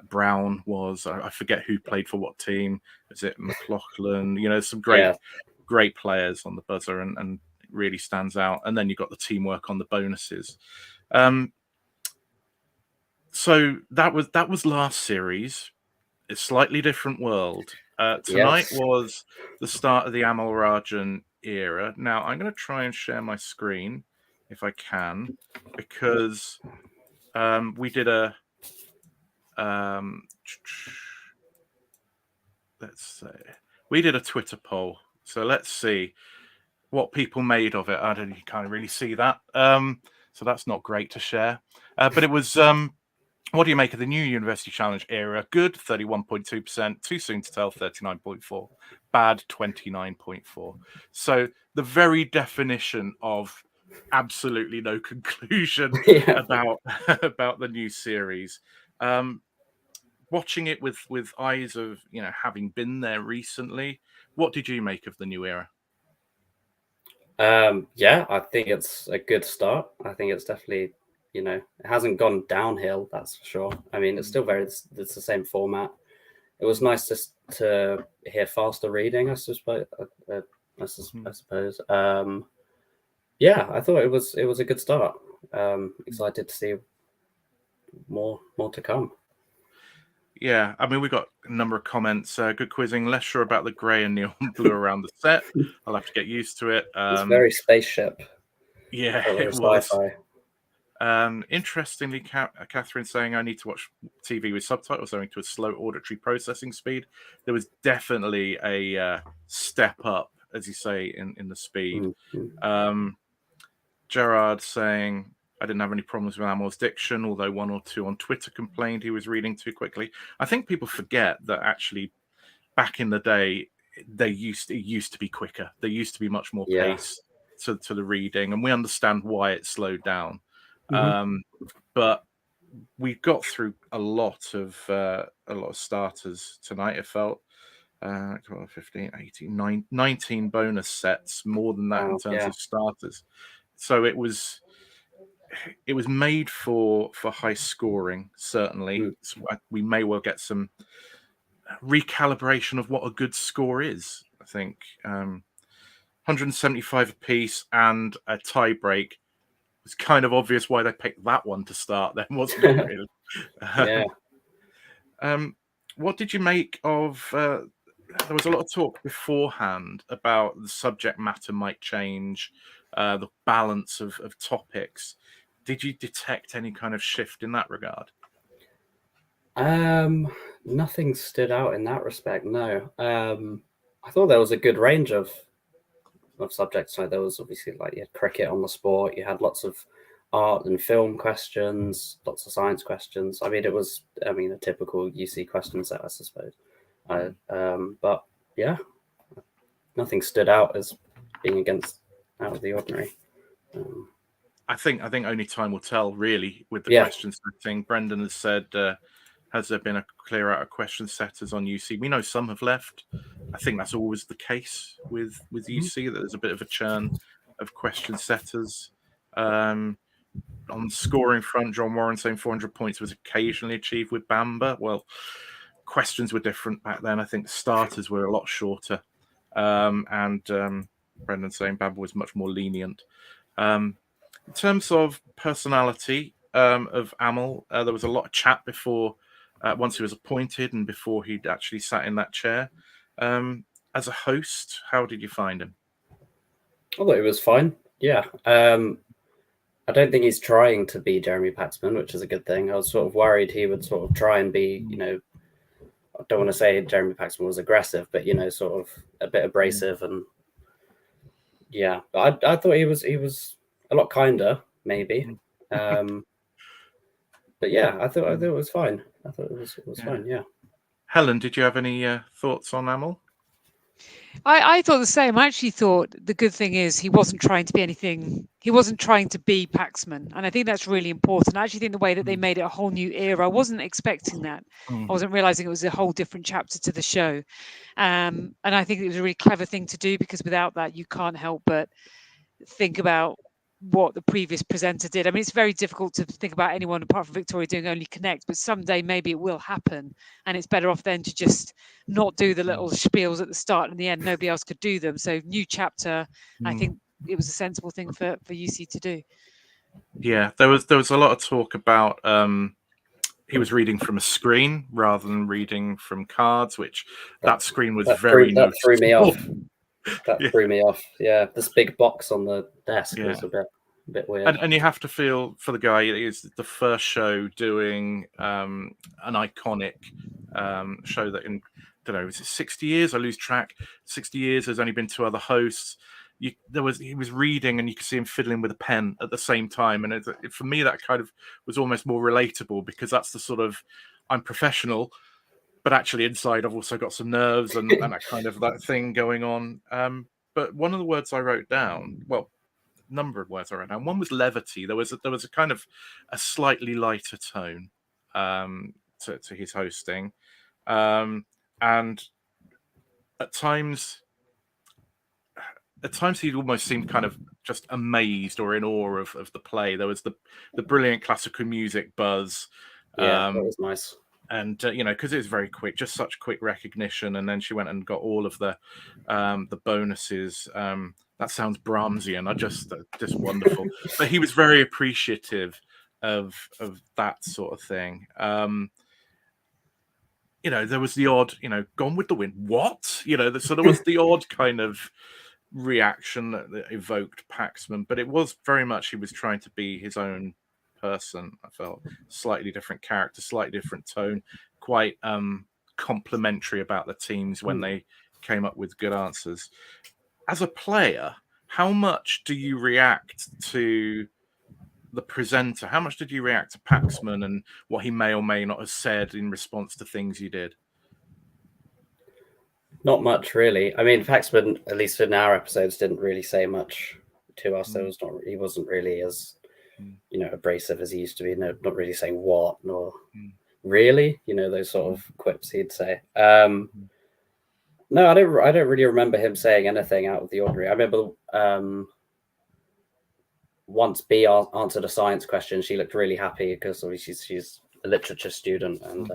Brown was, I forget who played for what team. Is it McLaughlin? Some great players on the buzzer, and it really stands out. And then you've got the teamwork on the bonuses. So that was last series. It's a slightly different world. Tonight was the start of the Amal Rajan era. Now I'm going to try and share my screen if I can, because we did a we did a Twitter poll. So let's see what people made of it. I don't, you can't really see that. So that's not great to share. But it was, what do you make of the new University Challenge era? Good, 31.2%. Too soon to tell, 39.4%. Bad, 29.4%. So the very definition of absolutely no conclusion about the new series. Watching it with eyes of having been there recently, what did you make of the new era? I think it's a good start. I think it's definitely, it hasn't gone downhill, that's for sure. I mean, it's still it's the same format. It was nice just to hear faster reading, I suppose. I suppose. I thought it was a good start. Excited to see more to come. Yeah, I mean, we got a number of comments. Good quizzing. Less sure about the grey and neon blue around the set. I'll have to get used to it. It's very spaceship. Yeah, it was. Interestingly, Catherine saying I need to watch TV with subtitles owing to a slow auditory processing speed. There was definitely a step up, as you say, in the speed. Gerard saying I didn't have any problems with Amal's diction, although one or two on Twitter complained he was reading too quickly. I think people forget that actually back in the day, it used to be quicker. There used to be much more pace to the reading, and we understand why it slowed down. But we got through a lot of starters tonight. It felt 15, 18, 19 bonus sets, more than that in terms of starters. So it was made for high scoring, certainly. So we may well get some recalibration of what a good score is. I think 175 apiece and a tie break. It's kind of obvious why they picked that one to start then, wasn't it, really? What did you make of there was a lot of talk beforehand about the subject matter might change, the balance of topics. Did you detect any kind of shift in that regard? Nothing stood out in that respect. No. I thought there was a good range of subjects. So there was obviously you had cricket on the sport. You had lots of art and film questions, lots of science questions. I mean, it was a typical UC question set, I suppose. But yeah, nothing stood out as being out of the ordinary. I think only time will tell, really, with the question setting. Brendan has said, has there been a clear out of question setters on UC? We know some have left. I think that's always the case with UC, that there's a bit of a churn of question setters. On the scoring front, John Warren saying 400 points was occasionally achieved with Bamba. Well, questions were different back then. I think starters were a lot shorter. And Brendan saying Bamba was much more lenient. In terms of personality of Amel, there was a lot of chat before, once he was appointed and before he'd actually sat in that chair. As a host, how did you find him? I thought it was fine. Yeah. I don't think he's trying to be Jeremy Paxman, which is a good thing. I was sort of worried he would sort of try and be, I don't want to say Jeremy Paxman was aggressive, but sort of a bit abrasive, and yeah. But I thought he was a lot kinder, maybe. But yeah, I thought it was fine. I thought it was fine. Yeah. Helen, did you have any thoughts on Amel? I thought the same. I actually thought the good thing is he wasn't trying to be anything. He wasn't trying to be Paxman. And I think that's really important. I actually think the way that they made it a whole new era, I wasn't expecting that. I wasn't realizing it was a whole different chapter to the show. And I think it was a really clever thing to do, because without that, you can't help but think about what the previous presenter did. I mean, it's very difficult to think about anyone apart from Victoria doing Only Connect, but someday maybe it will happen, and it's better off then to just not do the little spiels at the start and the end. Nobody else could do them. So new chapter. I think it was a sensible thing for UC to do. Yeah, there was a lot of talk about he was reading from a screen rather than reading from cards, which that screen was very noticeable. That threw me off. That threw me off. Yeah, this big box on the desk was a bit weird. And you have to feel for the guy. It is the first show doing an iconic show that in, I don't know, is it 60 years? I lose track. 60 years. There's only been 2 other hosts. He was reading, and you could see him fiddling with a pen at the same time. And for me, that kind of was almost more relatable, because that's the sort of, I'm professional, but actually inside I've also got some nerves and that kind of that thing going on. But one of the words I wrote down, well, a number of words I wrote down. One was levity. There was a kind of a slightly lighter tone to his hosting, and at times he almost seemed kind of just amazed or in awe of the play. There was the brilliant classical music buzz. Yeah, that was nice. And because it was very quick, just such quick recognition, and then she went and got all of the bonuses. That sounds Brahmsian. Just wonderful. But he was very appreciative of that sort of thing. There was the odd, Gone with the Wind. What? So there was the odd kind of reaction that evoked Paxman, but it was very much he was trying to be his own person. I felt slightly different character, slightly different tone, quite complimentary about the teams when they came up with good answers. As a player, how much do you react to the presenter? How much did you react to Paxman and what he may or may not have said in response to things you did? Not much, really. I mean, Paxman, at least in our episodes, didn't really say much to us. He wasn't really as abrasive as he used to be. No, not really saying what, nor really, those sort of quips he'd say. No, I don't really remember him saying anything out of the ordinary. I remember once B answered a science question, she looked really happy because obviously she's a literature student, and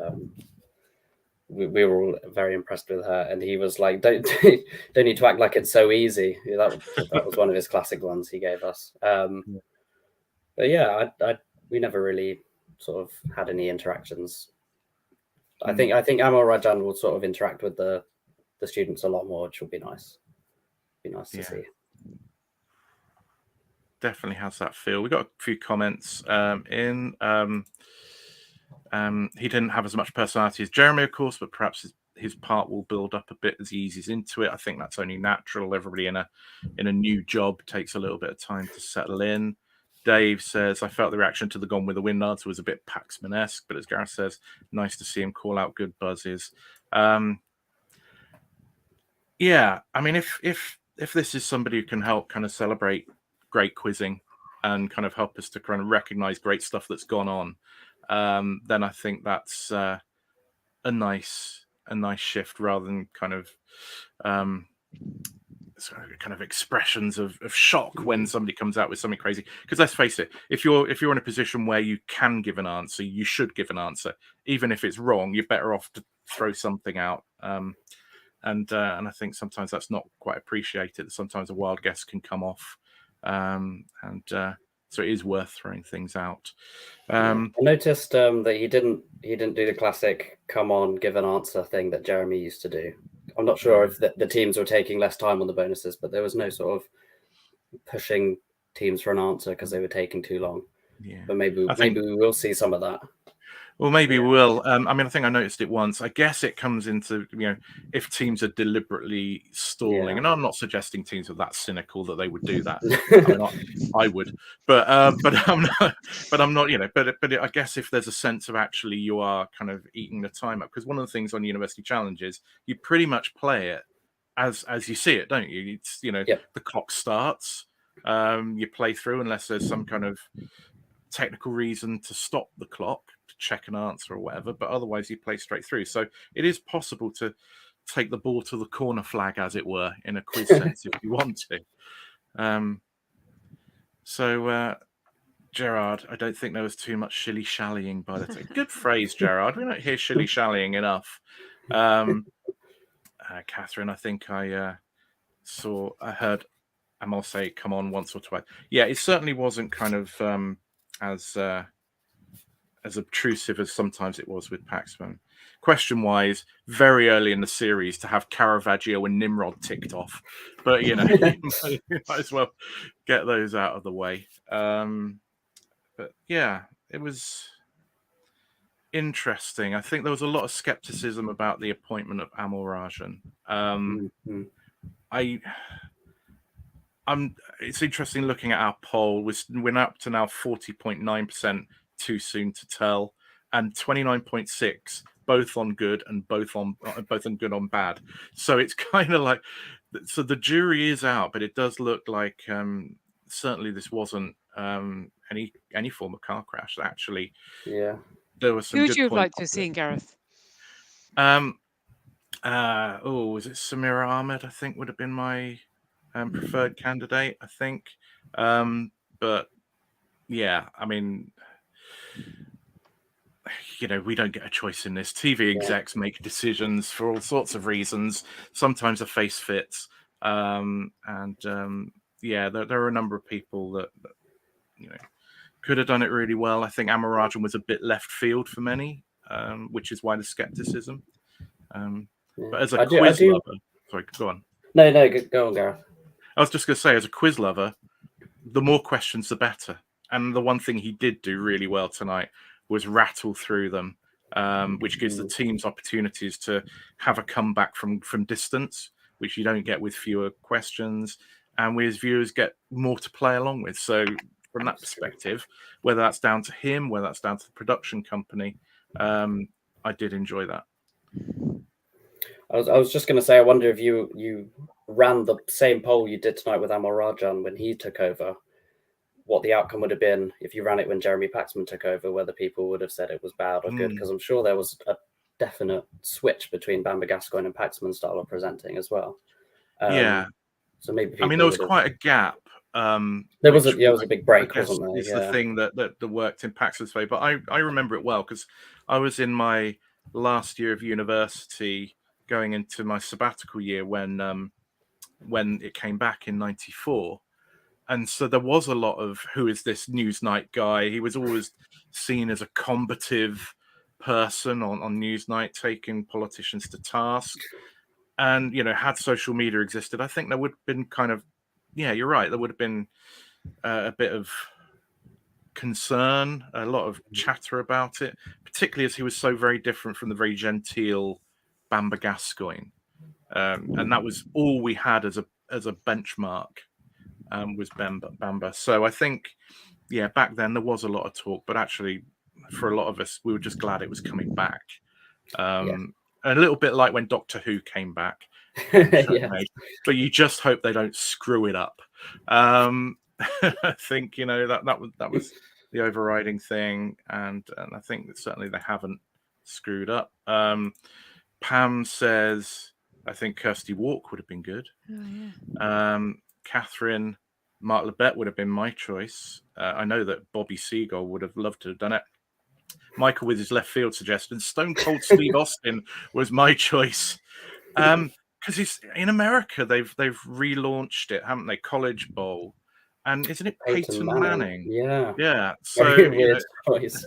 we were all very impressed with her. And he was like, "Don't need to act like it's so easy." That was one of his classic ones he gave us. But yeah, we never really sort of had any interactions. I think Amel Rajan will sort of interact with the students a lot more, which will be nice. Be nice to see. Definitely has that feel. We got a few comments in. He didn't have as much personality as Jeremy, of course, but perhaps his part will build up a bit as he eases into it. I think that's only natural. Everybody in a new job takes a little bit of time to settle in. Dave says, I felt the reaction to the Gone with the Wind answer was a bit Paxman-esque, but as Gareth says, nice to see him call out good buzzes. Yeah, I mean, if this is somebody who can help kind of celebrate great quizzing and kind of help us to kind of recognize great stuff that's gone on, then I think that's a nice shift rather than kind of expressions of shock when somebody comes out with something crazy. Because let's face it, if you're in a position where you can give an answer, you should give an answer, even if it's wrong. You're better off to throw something out. And I think sometimes that's not quite appreciated. Sometimes a wild guess can come off, so it is worth throwing things out. I noticed that he didn't do the classic "come on, give an answer" thing that Jeremy used to do. I'm not sure if the teams were taking less time on the bonuses, but there was no sort of pushing teams for an answer because they were taking too long. Yeah, but maybe we will see some of that. Well, maybe we will. I mean, I think I noticed it once. I guess it comes into, if teams are deliberately stalling, and I'm not suggesting teams are that cynical that they would do that. I mean, I would, but I'm not. But I'm not. But I guess if there's a sense of actually you are kind of eating the time up, because one of the things on University Challenge is you pretty much play it as you see it, don't you? It's the clock starts, you play through unless there's some kind of technical reason to stop the clock to check an answer or whatever, but otherwise you play straight through. So it is possible to take the ball to the corner flag, as it were, in a quiz sense if you want to. So Gerard, I don't think there was too much shilly-shallying by the time. Good phrase, Gerard. We don't hear shilly-shallying enough. Catherine, I think I heard Amal say "come on" once or twice. Yeah, it certainly wasn't kind of as obtrusive as sometimes it was with Paxman. Question-wise, very early in the series to have Caravaggio and Nimrod ticked off, but you might as well get those out of the way. But yeah, it was interesting. I think there was a lot of skepticism about the appointment of Amal RAJAN. It's interesting looking at our poll. We're up to now 40.9% too soon to tell, and 29.6 both on good and both on good on bad. So it's kind of like, so the jury is out, but it does look like certainly this wasn't any form of car crash. Actually, there was some. Who good would you have points liked to have seen, Gareth? Was it Samira Ahmed? I think would have been my preferred candidate, I think. But yeah, I mean, we don't get a choice in this. TV execs make decisions for all sorts of reasons. Sometimes a face fits. There are a number of people that could have done it really well. I think Amal RAJAN was a bit left field for many, which is why the skepticism. But as a quiz lover, sorry, go on. No, go on, Gareth. I was just going to say, as a quiz lover, the more questions, the better. And the one thing he did do really well tonight was rattle through them, which gives the teams opportunities to have a comeback from distance, which you don't get with fewer questions, and we as viewers get more to play along with. So from that perspective, whether that's down to him, whether that's down to the production company, I did enjoy that. I was just going to say, I wonder if you ran the same poll you did tonight with Amal RAJAN when he took over, what the outcome would have been if you ran it when Jeremy Paxman took over, whether people would have said it was bad or good, because I'm sure there was a definite switch between Bamber Gascoigne and Paxman's style of presenting as well. So maybe there was quite a gap. There was a big break, wasn't there? It's the thing that worked in Paxman's favour. But I remember it well because I was in my last year of university, going into my sabbatical year when it came back in '94. And so there was a lot of, who is this Newsnight guy? He was always seen as a combative person on Newsnight, taking politicians to task. And, had social media existed, I think there would have been kind of, you're right, there would have been a bit of concern, a lot of chatter about it, particularly as he was so very different from the very genteel Bamba Gascoigne. And that was all we had as a benchmark, was Bamba. So I think, yeah, back then there was a lot of talk, but actually for a lot of us, we were just glad it was coming back. A little bit like when Doctor Who came back. But you just hope they don't screw it up. I think, you know, that was the overriding thing, and I think that certainly they haven't screwed up. Pam says, I think Kirsty Walk would have been good. Oh, yeah. Catherine, Mark Lebet would have been my choice. I know that Bobby Seagull would have loved to have done it. Michael with his left field suggestion. Stone Cold Steve Austin was my choice. Because he's in America, they've relaunched it, haven't they? College Bowl, and isn't it Peyton Manning? Yeah. So very weird choice.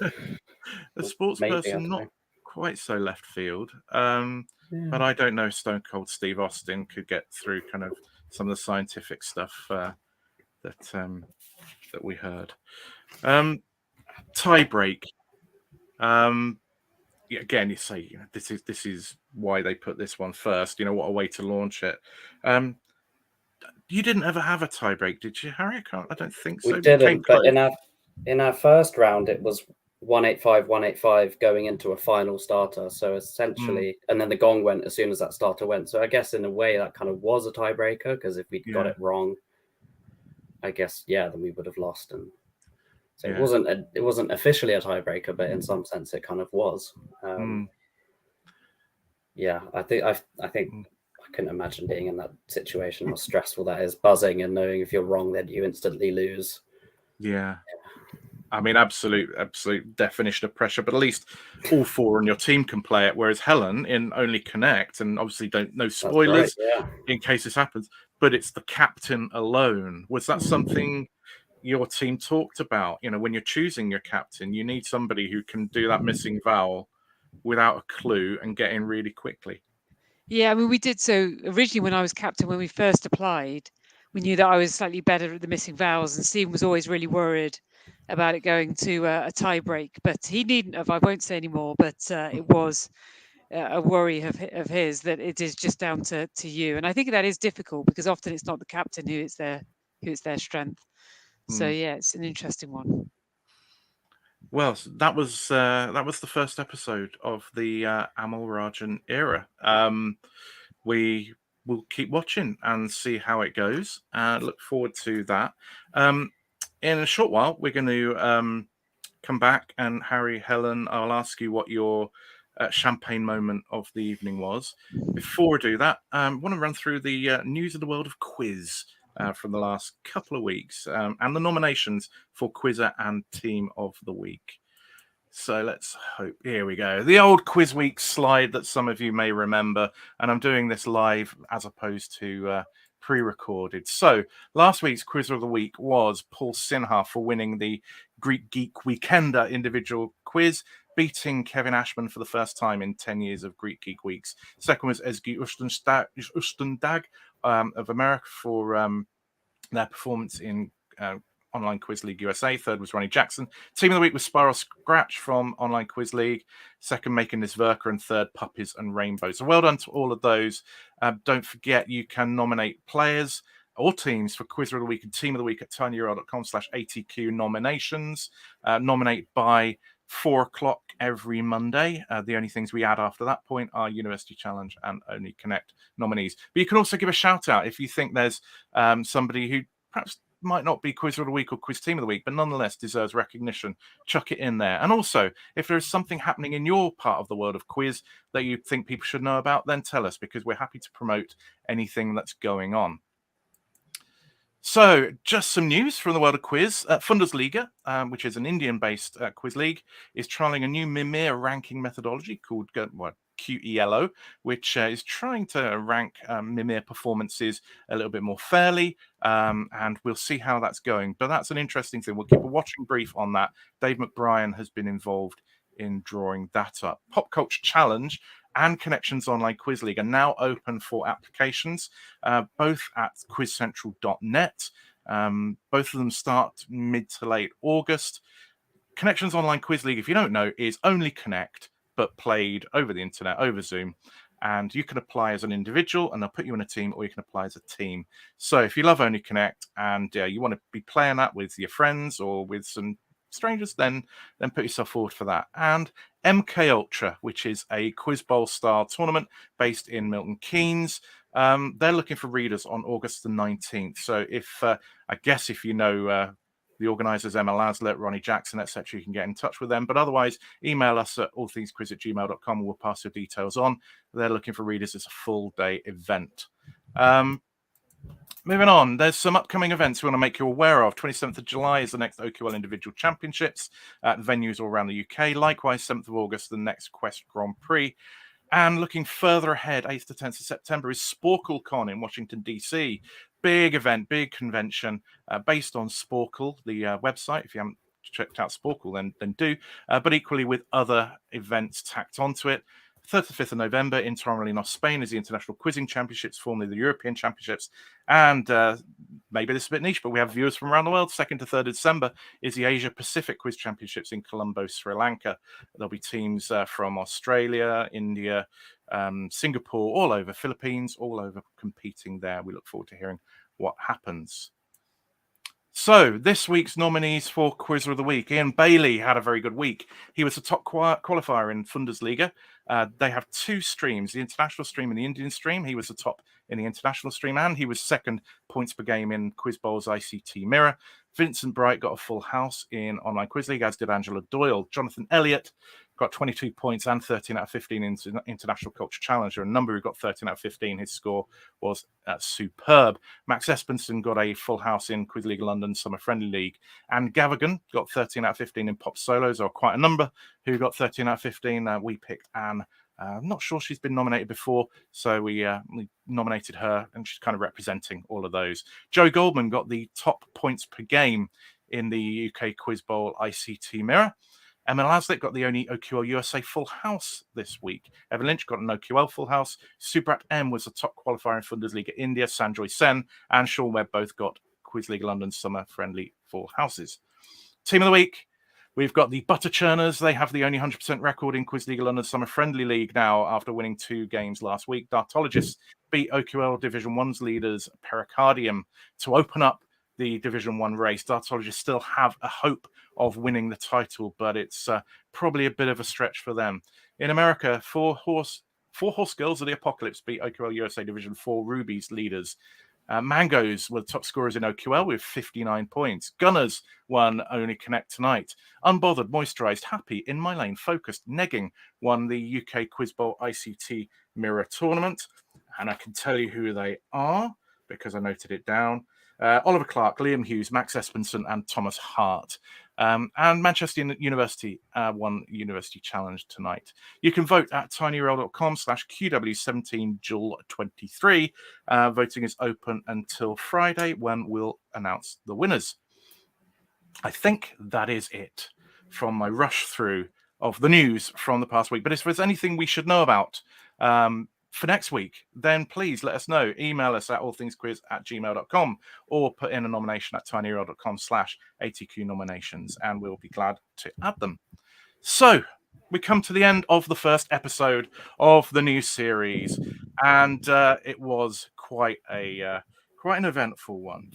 The sports person, not quite so left field. But I don't know. Stone Cold Steve Austin could get through kind of some of the scientific stuff that we heard. Tie break. Again, you say, you know, this is why they put this one first. You know, what a way to launch it. You didn't ever have a tie break, did you, Harry? I don't think so. We didn't, but in our first round, it was 185, 185 going into a final starter. So essentially, and then the gong went as soon as that starter went. So I guess in a way that kind of was a tiebreaker, because if we got it wrong, I guess then we would have lost. And so it wasn't officially a tiebreaker, but in some sense it kind of was. I think I couldn't imagine being in that situation, how stressful that is, buzzing and knowing if you're wrong, then you instantly lose. Yeah. I mean, absolute definition of pressure, but at least all four on your team can play it. Whereas Helen in only Connect, and obviously no spoilers in case this happens, but it's the captain alone. Was that something your team talked about? You know, when you're choosing your captain, you need somebody who can do that missing vowel without a clue and get in really quickly. Yeah, I mean, we did. So originally when I was captain, when we first applied, we knew that I was slightly better at the missing vowels, and Stephen was always really worried about it going to a tie break, but he needn't have. I won't say anymore, but it was a worry of his that it is just down to you, and I think that is difficult because often it's not the captain who is their strength. So yeah, it's an interesting one. Well, that was the first episode of the Amal Rajan era. We will keep watching and see how it goes. Look forward to that. In a short while, we're going to come back, and Harry, Helen, I'll ask you what your champagne moment of the evening was. Before I do that, I want to run through the news of the world of quiz from the last couple of weeks and the nominations for Quizzer and Team of the Week. So let's hope. Here we go. The old Quiz Week slide that some of you may remember, and I'm doing this live as opposed to pre-recorded. So last week's Quizzer of the Week was Paul Sinha for winning the Greek Geek Weekender individual quiz, beating Kevin Ashman for the first time in 10 years of Greek Geek Weeks. Second was Ezgi Ustendag of America for their performance in Online Quiz League USA. Third was Ronnie Jackson. Team of the Week was Spiral Scratch from Online Quiz League. Second, Making This Verka. And third, Puppies and Rainbows. So well done to all of those. Don't forget, you can nominate players or teams for Quizzer of the Week and Team of the Week at tinyurl.com/ATQ nominations. Nominate by 4:00 every Monday. The only things we add after that point are University Challenge and Only Connect nominees. But you can also give a shout out if you think there's somebody who perhaps might not be Quizzer of the Week or Quiz Team of the Week, but nonetheless deserves recognition. Chuck it in there. And also, if there is something happening in your part of the world of quiz that you think people should know about, then tell us, because we're happy to promote anything that's going on. So, just some news from the world of quiz. Fundesliga, which is an Indian-based quiz league, is trialing a new Mimir ranking methodology called QELO, which is trying to rank Mimir performances a little bit more fairly, and we'll see how that's going. But that's an interesting thing. We'll keep a watching brief on that. Dave McBrien has been involved in drawing that up. Pop Culture Challenge and Connections Online Quiz League are now open for applications, both at quizcentral.net. Both of them start mid to late August. Connections Online Quiz League, if you don't know, is only Connect, but played over the internet, over Zoom. And you can apply as an individual and they'll put you in a team, or you can apply as a team. So if you love Only Connect and you want to be playing that with your friends or with some strangers, then put yourself forward for that. And MK Ultra, which is a Quiz Bowl style tournament based in Milton Keynes. They're looking for readers on August the 19th. So if I guess if you know the organisers, Emma Laslett, Ronnie Jackson, etc., you can get in touch with them. But otherwise, email us at allthingsquiz@gmail.com and we'll pass your details on. They're looking for readers. It's a full-day event. Moving on, there's some upcoming events we want to make you aware of. 27th of July is the next OQL Individual Championships at venues all around the UK. Likewise, 7th of August, the next Quest Grand Prix. And looking further ahead, 8th to 10th of September is SporkleCon in Washington, D.C. Big event, big convention based on Sporkle, the website. If you haven't checked out Sporkle, then do. But equally with other events tacked onto it. 3rd to 5th of November in Torremolinos, Spain is the International Quizzing Championships, formerly the European Championships. And maybe this is a bit niche, but we have viewers from around the world. 2nd to 3rd of December is the Asia Pacific Quiz Championships in Colombo, Sri Lanka. There'll be teams from Australia, India, Singapore, all over, Philippines, all over competing there. We look forward to hearing what happens. So, this week's nominees for Quizzer of the Week. Ian Bailey had a very good week. He was the top qualifier in Bundesliga. They have two streams, the international stream and the Indian stream. He was the top in the international stream, and he was second points per game in Quiz Bowl's ICT Mirror. Vincent Bright got a full house in Online Quiz League, as did Angela Doyle. Jonathan Elliott got 22 points and 13 out of 15 in International Culture Challenger. A number who got 13 out of 15. His score was superb. Max Espenson got a full house in Quiz League London Summer Friendly League. And Gavigan got 13 out of 15 in Pop Solos, or quite a number who got 13 out of 15. We picked Anne. I'm not sure she's been nominated before, so we nominated her, and she's kind of representing all of those. Joe Goldman got the top points per game in the UK Quiz Bowl ICT Mirror. Emma Laslett got the only OQL USA full house this week. Evan Lynch got an OQL full house. Subrat M was the top qualifier in Bundesliga India. Sanjoy Sen and Sean Webb both got Quiz League London Summer Friendly full houses. Team of the week, we've got the Butter Churners. They have the only 100% record in Quiz League London Summer Friendly League now after winning 2 games last week. Dartologists beat OQL Division 1's leaders Pericardium to open up the Division 1 race. Dartologists still have a hope of winning the title, but it's probably a bit of a stretch for them. In America, four horse Girls of the Apocalypse beat OQL USA Division 4 Ruby's leaders. Mangoes were the top scorers in OQL with 59 points. Gunners won Only Connect tonight. Unbothered, Moisturized, Happy, In My Lane, Focused, Negging won the UK Quiz Bowl ICT Mirror Tournament. And I can tell you who they are because I noted it down. Oliver Clark, Liam Hughes, Max Espenson, and Thomas Hart. And Manchester University won University Challenge tonight. You can vote at tinyurl.com/QW17Jewell23. Voting is open until Friday when we'll announce the winners. I think that is it from my rush through of the news from the past week. But if there's anything we should know about for next week, then please let us know. Email us at allthingsquiz@gmail.com or put in a nomination at tinyurl.com/ATQ nominations, and we'll be glad to add them. So we come to the end of the first episode of the new series, and it was quite an eventful one.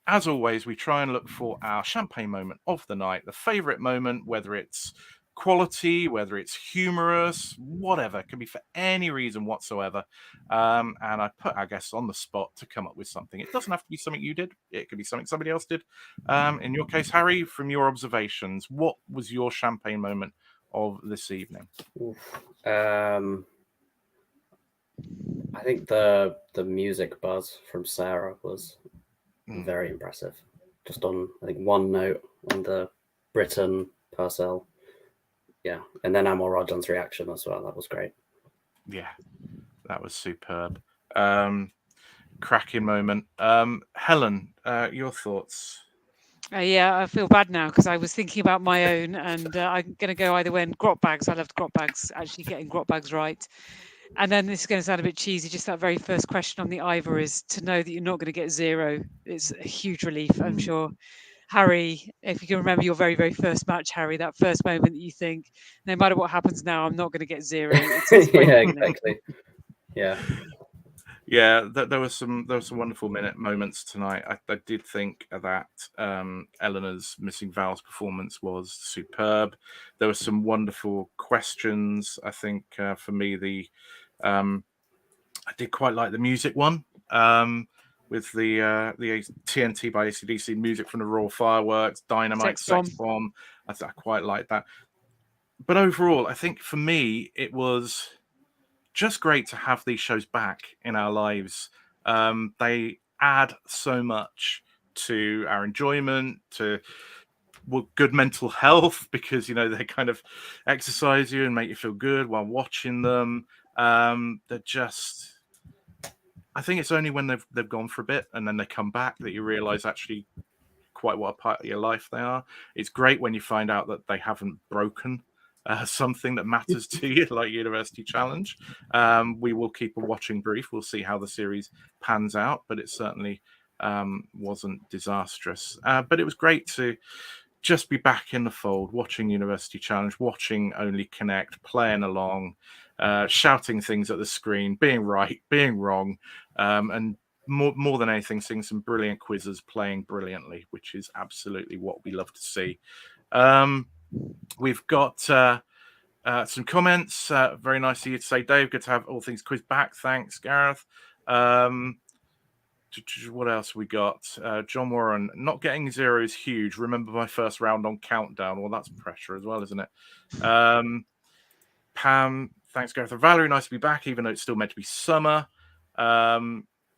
As always, we try and look for our champagne moment of the night, the favorite moment, whether it's quality, whether it's humorous, whatever. It can be for any reason whatsoever. And I put our guests on the spot to come up with something. It doesn't have to be something you did. It could be something somebody else did. In your case, Harry, from your observations, what was your champagne moment of this evening? I think the music buzz from Sarah was very impressive. Just on, I think, one note on the Britain Purcell. Yeah, and then Amor Rajan's reaction as well. That was great. Yeah, that was superb. Cracking moment. Helen, your thoughts? Yeah, I feel bad now because I was thinking about my own, and I'm going to go either way. And grot bags, I loved grot bags, actually getting grot bags right. And then this is going to sound a bit cheesy. Just that very first question on the Ivor is to know that you're not going to get 0. It's a huge relief, I'm sure. Harry, if you can remember your very, very first match, Harry, that first moment that you think, no matter what happens now, I'm not going to get 0. It's great. Yeah, exactly. Yeah. Yeah, there were some wonderful moments tonight. I did think that Eleanor's Missing Val's performance was superb. There were some wonderful questions. I think for me, I did quite like the music one with the TNT by AC/DC music from the Raw Fireworks, Dynamite, Sex Bomb. I quite like that. But overall, I think for me, it was just great to have these shows back in our lives. They add so much to our enjoyment, to good mental health, because they kind of exercise you and make you feel good while watching them. They're just, I think it's only when they've gone for a bit and then they come back that you realize actually quite what a part of your life they are. It's great when you find out that they haven't broken something that matters to you, like University Challenge. We will keep a watching brief. We'll see how the series pans out, but it certainly wasn't disastrous. But it was great to just be back in the fold, watching University Challenge, watching Only Connect, playing along, shouting things at the screen, being right, being wrong, and more than anything, seeing some brilliant quizzes playing brilliantly, which is absolutely what we love to see. We've got some comments. Very nice of you to say, Dave. Good to have All Things Quiz back. Thanks, Gareth. What else we got? John Warren, not getting 0 is huge. Remember my first round on Countdown. Well, that's pressure as well, isn't it? Pam, thanks, Gareth. Valerie, nice to be back, even though it's still meant to be summer.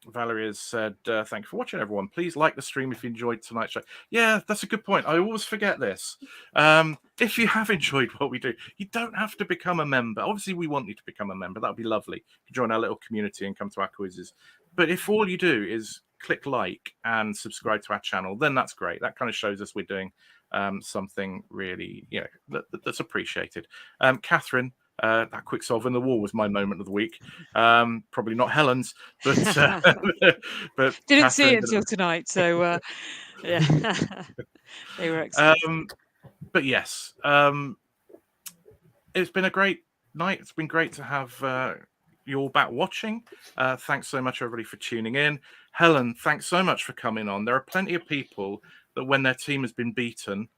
Valerie has said, thank you for watching, everyone. Please like the stream if you enjoyed tonight's show. Yeah, that's a good point. I always forget this. If you have enjoyed what we do, you don't have to become a member. Obviously, we want you to become a member. That would be lovely. You can join our little community and come to our quizzes. But if all you do is click like and subscribe to our channel, then that's great. That kind of shows us we're doing something really, that's appreciated. Catherine, that quick solve in the wall was my moment of the week. Probably not Helen's, but but didn't Catherine, see it until tonight. So yeah, they were excellent. But yes, it's been a great night. It's been great to have you all back watching. Thanks so much, everybody, for tuning in. Helen, thanks so much for coming on. There are plenty of people that when their team has been beaten,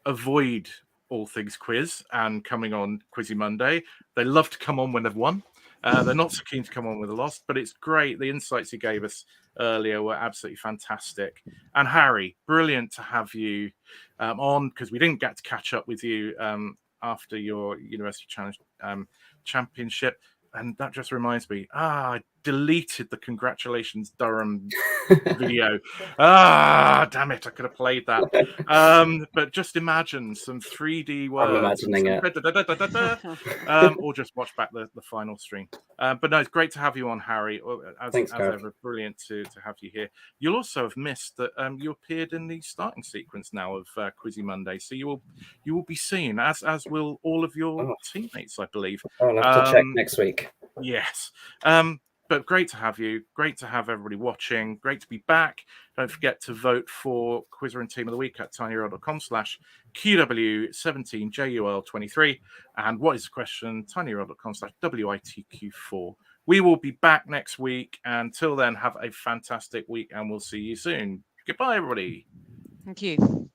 avoid All Things Quiz and coming on Quizzy Monday. They love to come on when they've won. They're not so keen to come on with a loss, but it's great. The insights you gave us earlier were absolutely fantastic. And Harry, brilliant to have you on, because we didn't get to catch up with you after your University Challenge championship. And that just reminds me, I deleted the congratulations Durham video. Damn it, I could have played that. But just imagine some 3D words. I'm imagining it. Or just watch back the final stream. But no, it's great to have you on, Harry. Thanks, as ever, brilliant to have you here. You'll also have missed that you appeared in the starting sequence now of Quizzy Monday, so you will be seen, as will all of your teammates, I believe. I'll have to check next week. Yes. But great to have you. Great to have everybody watching. Great to be back. Don't forget to vote for Quizzer and Team of the Week at tinyurl.com/QW17JUL23. And what is the question? tinyurl.com/WITQ4. We will be back next week. Until then, have a fantastic week and we'll see you soon. Goodbye, everybody. Thank you.